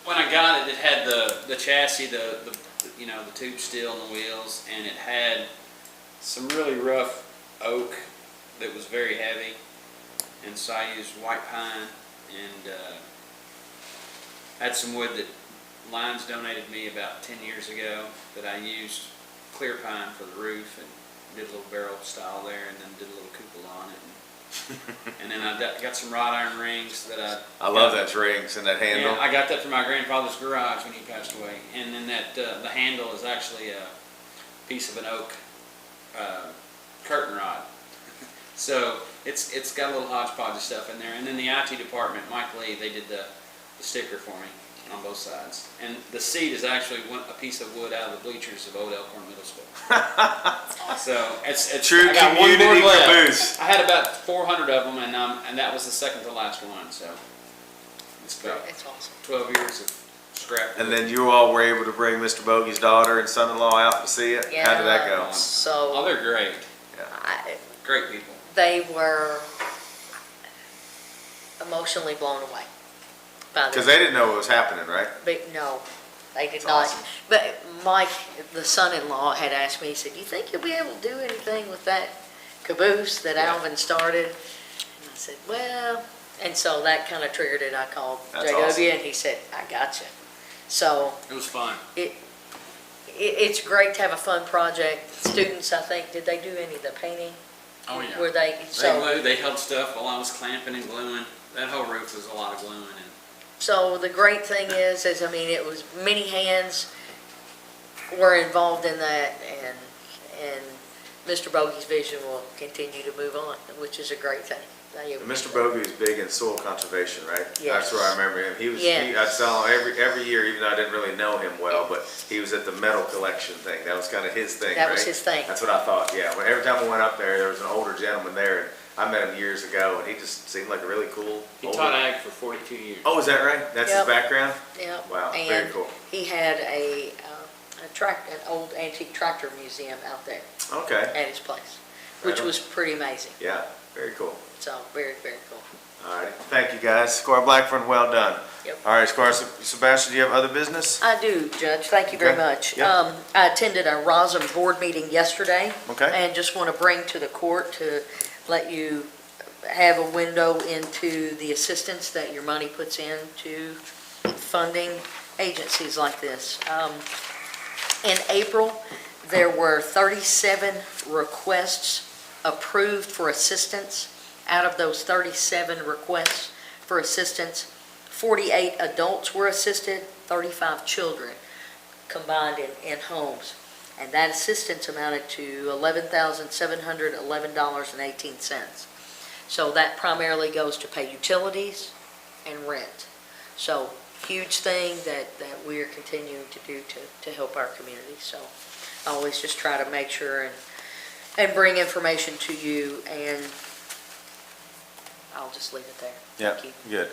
When I got it, it had the chassis, the tube steel and the wheels, and it had some really rough oak that was very heavy. And so I used white pine and had some wood that Lions donated me about 10 years ago that I used clear pine for the roof and did a little barrel style there and then did a little cupola on it. And then I got some wrought iron rings that I love those rings and that handle. Yeah, I got that from my grandfather's garage when he passed away. And then that the handle is actually a piece of an oak curtain rod. So it's got a little hodgepodge of stuff in there. And then the IT department, Mike Lee, they did the sticker for me on both sides. And the seat is actually a piece of wood out of the bleachers of Old Elkhorn Middle School. So it's True I got one more community left. caboose. I had about 400 of them, and that was the second to last one. So it's about It's awesome. 12 years of scrap. And then you all were able to bring Mr. Bogey's daughter and son-in-law out to see it? How did that go? Oh, So they're great. Great people. they were emotionally blown away by Because this. they didn't know what was happening, right? But no, they did That's not. awesome. But Mike, the son-in-law, had asked me, he said, "You think you'll be able to do anything with that caboose that Alvin started?" And I said, "Well," and so that kind of triggered it. I called That's JW awesome. and he said, "I got you." So It was fun. it's great to have a fun project. Students, I think, did they do any of the painting? Oh, yeah. Were they, They so, glued, they held stuff while I was clamping and gluing. That whole roof was a lot of gluing and so the great thing is, I mean, it was many hands were involved in that, and Mr. Bogey's vision will continue to move on, which is a great thing. And Mr. Bogey is big in soil conservation, right? Yes. That's where I remember him. I saw him every year, even though I didn't really know him well, but he was at the metal collection thing. That was kind of his thing, right? That was his thing. That's what I thought, yeah. Well, every time I went up there was an older gentleman there, and I met him years ago, and he just seemed like a really cool. he older- taught ag for 42 years. Oh, is that right? That's his Yep. background? Yeah. Wow, very cool. He had an old antique tractor museum out there Okay, at his place, which Right on. was pretty amazing. yeah, very cool. So, very, very cool. All right, thank you, guys. Squire Blackburn, well done. Yep. All right, Squire Sebastian, do you have other business? I do, Judge. Thank you very Okay. much. Yep. I attended a ROSM board meeting yesterday. Okay. And just want to bring to the court to let you have a window into the assistance that your money puts into funding agencies like this. In April, there were 37 requests approved for assistance. Out of those 37 requests for assistance, 48 adults were assisted, 35 children combined in homes. And that assistance amounted to $11,711.18. So that primarily goes to pay utilities and rent. So huge thing that we are continuing to do to help our community. So always just try to make sure and bring information to you, and I'll just leave it there. Yeah, Thank you. good.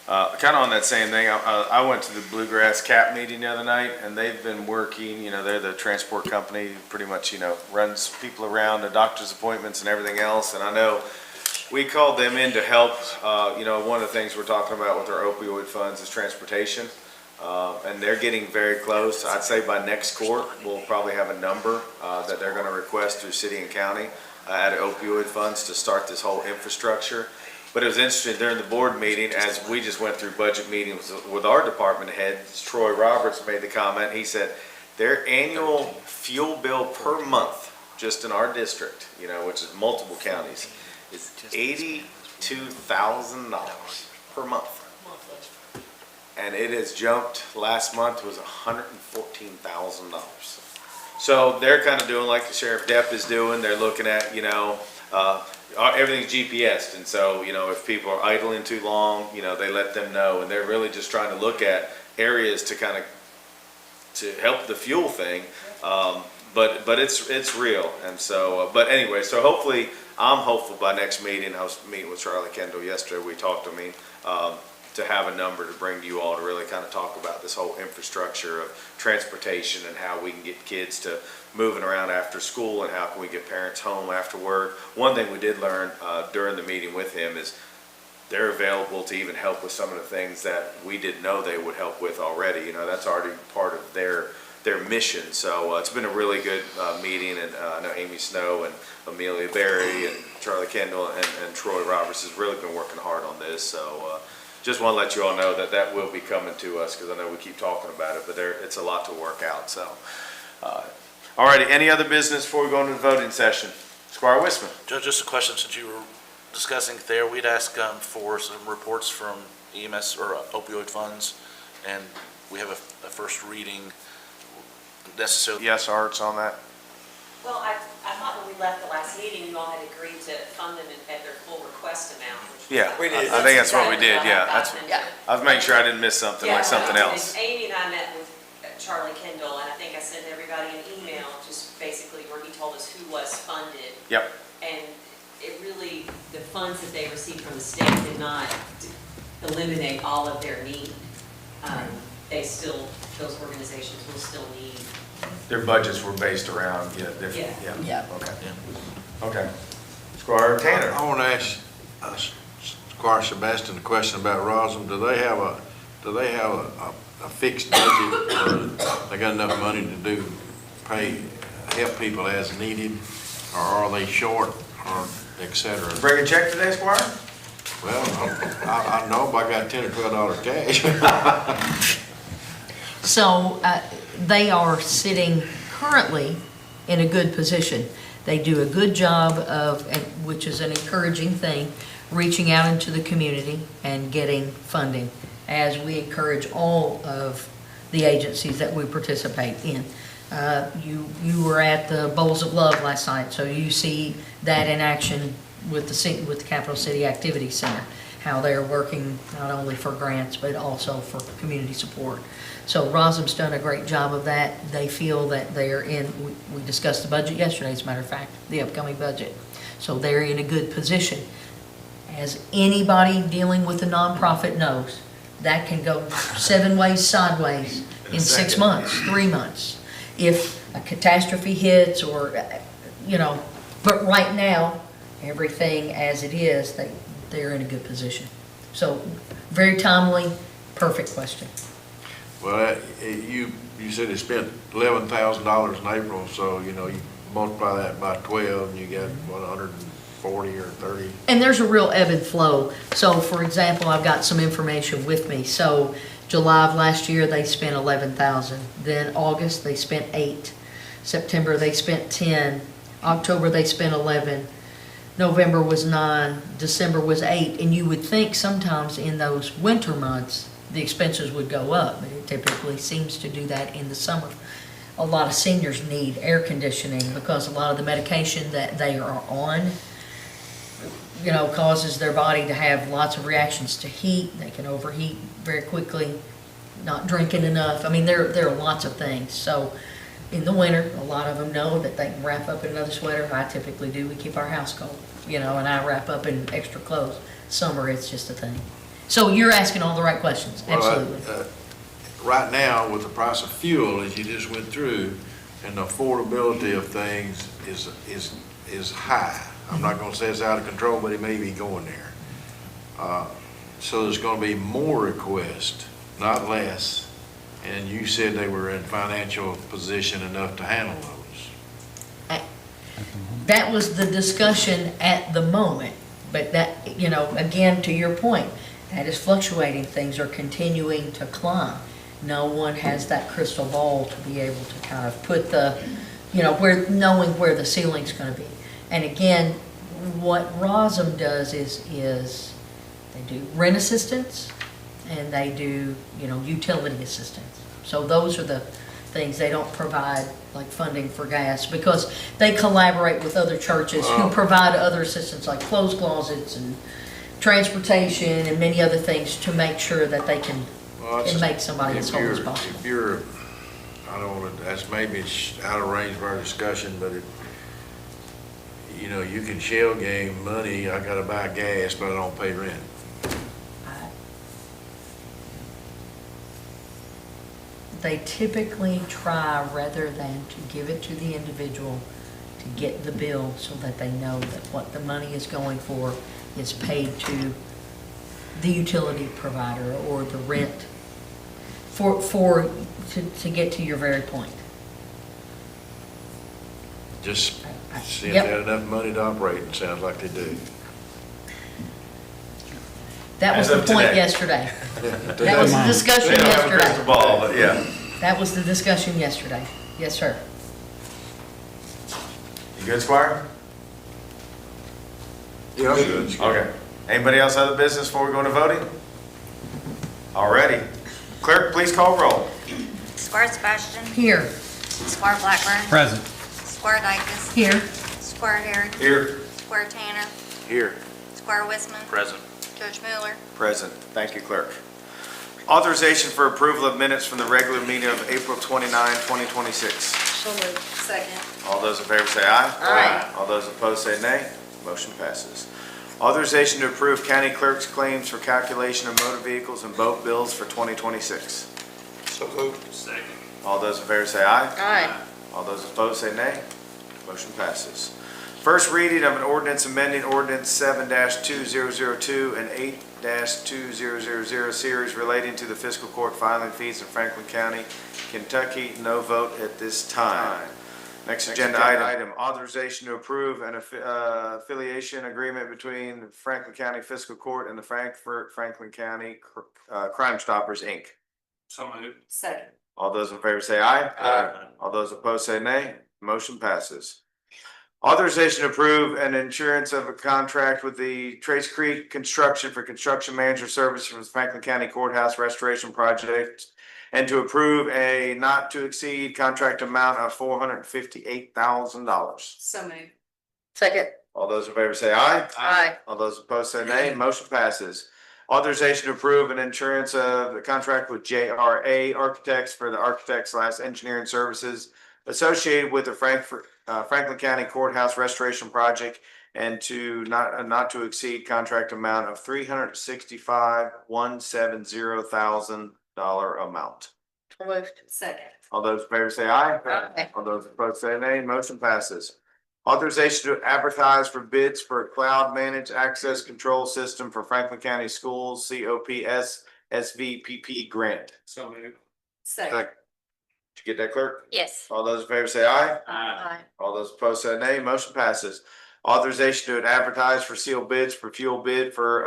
Kind of on that same thing, I went to the Bluegrass CAP meeting the other night, and they've been working, they're the transport company, pretty much, runs people around to doctor's appointments and everything else, and I know we called them in to help. One of the things we're talking about with our opioid funds is transportation, and they're getting very close. I'd say by next court, we'll probably have a number that they're going to request through city and county out of opioid funds to start this whole infrastructure. But it was interesting during the board meeting, as we just went through budget meetings with our department heads, Troy Roberts made the comment, he said, their annual fuel bill per month, just in our district, which is multiple counties, is $82,000 per month. And it has jumped, last month was $114,000. So they're kind of doing like the Sheriff Depp is doing, they're looking at, everything's GPSed, and so, if people are idling too long, they let them know, and they're really just trying to look at areas to to help the fuel thing, but it's real, and so, but anyway, so hopefully, I'm hopeful by next meeting. I was meeting with Charlie Kendall yesterday, we talked to me, to have a number to bring to you all to really kind of talk about this whole infrastructure of transportation and how we can get kids to moving around after school and how can we get parents home after work. One thing we did learn during the meeting with him is they're available to even help with some of the things that we didn't know they would help with already. That's already part of their mission. So it's been a really good meeting, and I know Amy Snow and Amelia Berry and Charlie Kendall and Troy Roberts has really been working hard on this. So just want to let you all know that that will be coming to us, because I know we keep talking about it, but it's a lot to work out. So, all righty, any other business before we go into the voting session? Squire Wisman. Judge, just a question, since you were discussing there, we'd ask for some reports from EMS or opioid funds, and we have a first reading necessarily. Yes, Art's on that. Well, I thought when we left the last meeting, you all had agreed to fund them at their full request amount. Yeah, I think that's what we did, yeah. I was making sure I didn't miss something, like something else. And Amy and I met with Charlie Kendall, and I think I sent everybody an email, just basically where he told us who was funded. Yep. And it really, the funds that they received from the state did not eliminate all of their need. Those organizations will still need. Their budgets were based around, different, Yeah. Okay. Okay. Squire Tanner. I want to ask Squire Sebastian a question about Roswell. Do they have a fixed budget, or they got enough money to help people as needed, or are they short, or et cetera? Bring a check today, Squire? Well, I know, but I got $10 or $12 cash. So they are sitting currently in a good position. They do a good job of, which is an encouraging thing, reaching out into the community and getting funding, as we encourage all of the agencies that we participate in. You were at the Bowls of Love last night, so you see that in action with the Capital City Activity Center, how they're working not only for grants but also for community support. So Rosam's done a great job of that. They feel that they're we discussed the budget yesterday, as a matter of fact, the upcoming budget. So they're in a good position. As anybody dealing with a nonprofit knows, that can go 7 ways sideways in 6 months, 3 months. If a catastrophe hits or, but right now, everything as it is, they're in a good position. So very timely, perfect question. Well, you said they spent $11,000 in April, so, you multiply that by 12, and you get, 140 or 30? And there's a real ebb and flow. So, for example, I've got some information with me. So, July of last year, they spent $11,000. Then August, they spent $8,000. September, they spent $10,000. October, they spent $11,000. November was $9,000. December was $8,000. And you would think sometimes in those winter months, the expenses would go up, but it typically seems to do that in the summer. A lot of seniors need air conditioning because a lot of the medication that they are on, causes their body to have lots of reactions to heat. They can overheat very quickly, not drinking enough. I mean, there are lots of things. So in the winter, a lot of them know that they can wrap up in another sweater. I typically do. We keep our house cold, and I wrap up in extra clothes. Summer, it's just a thing. So you're asking all the right questions, absolutely. Right now, with the price of fuel, as you just went through, and the affordability of things is high. I'm not gonna say it's out of control, but it may be going there. So there's gonna be more requests, not less. And you said they were in financial position enough to handle those. That was the discussion at the moment, but that, again, to your point, that is fluctuating. Things are continuing to climb. No one has that crystal ball to be able to kind of put the, knowing where the ceiling's gonna be. And again, what ROSM does is they do rent assistance and they do, utility assistance. So those are the things. They don't provide like funding for gas because they collaborate with other churches who provide other assistance like clothes closets and transportation and many other things to make sure that they can make somebody as whole as possible. If you're, I don't want to, that's maybe out of range of our discussion, but you can shell game money. I gotta buy gas, but I don't pay rent. They typically try, rather than to give it to the individual, to get the bill so that they know that what the money is going for is paid to the utility provider or the rent to get to your very point. Just see if Yep. they had enough money to operate, it sounds like they do. That was As the of point today. yesterday. That was the discussion They don't have a crystal yesterday. ball, but yeah. That was the discussion yesterday. Yes, sir. You good, Squire? Yeah. Okay. Anybody else other business before we go into voting? Alrighty. Clerk, please call roll. Squire Sebastian, Here. Squire Blackburn, Present. Squire Dykus, Here. Squire Herrick, Here. Squire Tanner, Here. Squire Wissman, Present. Judge Miller. Present. Thank you, clerk. Authorization for approval of minutes from the regular meeting of April 29, 2026. So moved. Second. All those in favor say aye. Aye. All those opposed say nay. Motion passes. Authorization to approve county clerk's claims for calculation of motor vehicles and boat bills for 2026. So moved. Second. All those in favor say aye. Aye. All those opposed say nay. Motion passes. First reading of an ordinance amending ordinance 7-2002 and 8-2000 series relating to the fiscal court filing fees in Franklin County, Kentucky. No vote at this time. Next agenda item, authorization to approve an affiliation agreement between Franklin County Fiscal Court and the Franklin County Crime Stoppers, Inc. So moved. Second. All those in favor say aye. Aye. All those opposed say nay. Motion passes. Authorization to approve an insurance of a contract with the Trace Creek Construction for construction manager service for the Franklin County Courthouse Restoration Project, and to approve a not to exceed contract amount of $458,000. So moved. Second. All those in favor say aye. Aye. All those opposed say nay. Motion passes. Authorization to approve an insurance of the contract with JRA Architects for the architect/engineering services associated with the Franklin County Courthouse Restoration Project, and to not to exceed contract amount of $365,170,000 amount. So moved. Second. All those in favor say aye. Aye. All those opposed say nay. Motion passes. Authorization to advertise for bids for a cloud managed access control system for Franklin County Schools, COPS SVPP grant. So moved. Second. Did you get that, clerk? Yes. All those in favor say aye. Aye. All those opposed say nay. Motion passes. Authorization to advertise for sealed bids for fuel bid for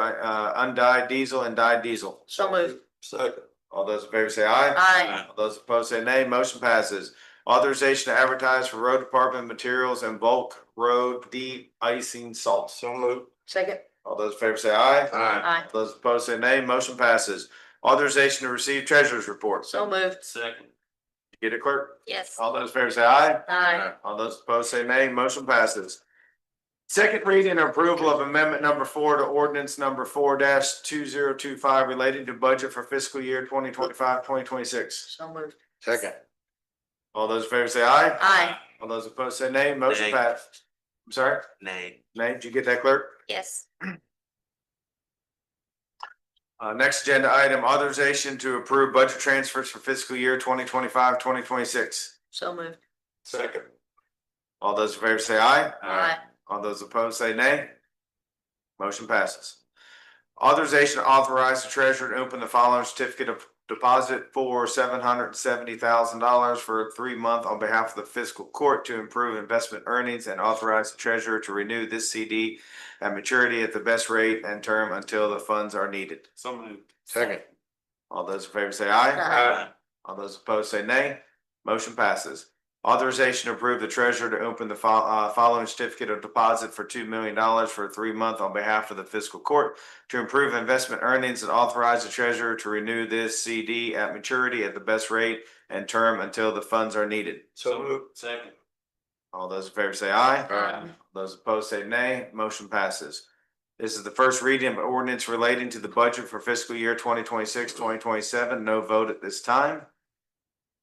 undyed diesel and dyed diesel. So moved. Second. All those in favor say aye. Aye. All those opposed say nay. Motion passes. Authorization to advertise for road department materials and bulk road de-icing salt. So moved. Second. All those in favor say aye. Aye. All those opposed say nay. Motion passes. Authorization to receive treasurer's report. So moved. Second. Get it, clerk? Yes. All those in favor say aye. Aye. All those opposed say nay. Motion passes. Second reading and approval of amendment number 4 to ordinance number 4-2025 relating to budget for fiscal year 2025-2026. So moved. Second. All those in favor say aye. Aye. All those opposed say nay. Motion Nay. passed. I'm sorry? Nay. Nay, did you get that, clerk? Yes. Next agenda item, authorization to approve budget transfers for fiscal year 2025-2026. So moved. Second. All those in favor say aye. Aye. All those opposed say nay. Motion passes. Authorization to authorize the treasurer to open the following certificate of deposit for $770,000 for a 3-month on behalf of the fiscal court to improve investment earnings, and authorize the treasurer to renew this CD at maturity at the best rate and term until the funds are needed. So moved. Second. All those in favor say aye. Aye. All those opposed say nay. Motion passes. Authorization to approve the treasurer to open the following certificate of deposit for $2 million for a 3-month on behalf of the fiscal court to improve investment earnings, and authorize the treasurer to renew this CD at maturity at the best rate and term until the funds are needed. So moved. Second. All those in favor say aye. Aye. Those opposed say nay. Motion passes. This is the first reading of ordinance relating to the budget for fiscal year 2026-2027. No vote at this time.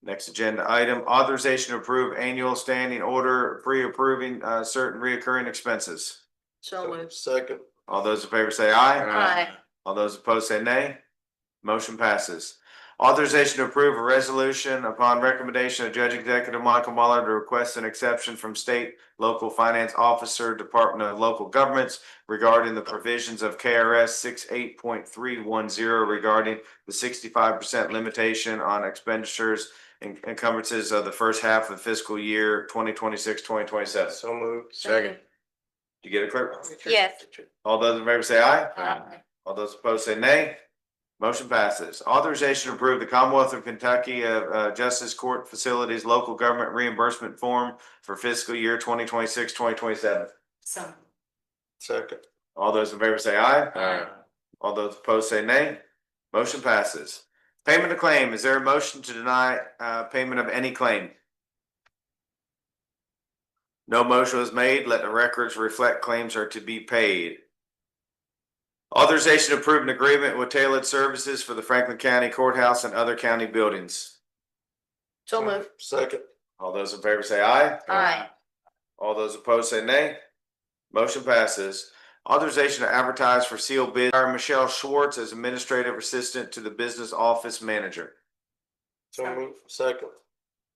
Next agenda item, authorization to approve annual standing order pre-approving certain reoccurring expenses. So moved. Second. All those in favor say aye. Aye. All those opposed say nay. Motion passes. Authorization to approve a resolution upon recommendation of Judge Executive Michael Mueller to request an exception from State Local Finance Officer, Department of Local Governments regarding the provisions of KRS 68.310 regarding the 65% limitation on expenditures and encumbrances of the first half of fiscal year 2026-2027. So moved. Second. Did you get it, clerk? Yes. All those in favor say aye. Aye. All those opposed say nay. Motion passes. Authorization to approve the Commonwealth of Kentucky Justice Court Facilities Local Government Reimbursement Form for fiscal year 2026-2027. So. Second. All those in favor say aye. Aye. All those opposed say nay. Motion passes. Payment of claim. Is there a motion to deny payment of any claim? No motion was made. Let the records reflect claims are to be paid. Authorization to approve an agreement with Tailored Services for the Franklin County Courthouse and other county buildings. So moved. Second. All those in favor say aye. Aye. All those opposed say nay. Motion passes. Authorization to advertise for sealed bid. Hire Michelle Schwartz as administrative assistant to the business office manager. So moved. Second.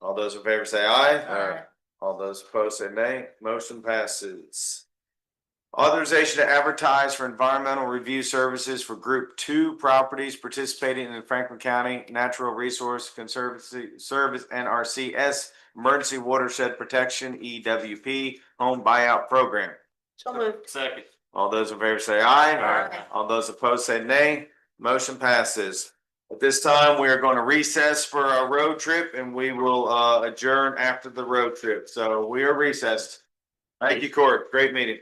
All those in favor say aye. Aye. All those opposed say nay. Motion passes. Authorization to advertise for environmental review services for Group 2 properties participating in the Franklin County Natural Resource Conservancy Service NRCS Emergency Watershed Protection EWP Home Buyout Program. So moved. Second. All those in favor say aye. Aye. All those opposed say nay. Motion passes. At this time, we are going to recess for our road trip, and we will adjourn after the road trip. So we are recessed. Thank you, Court. Great meeting.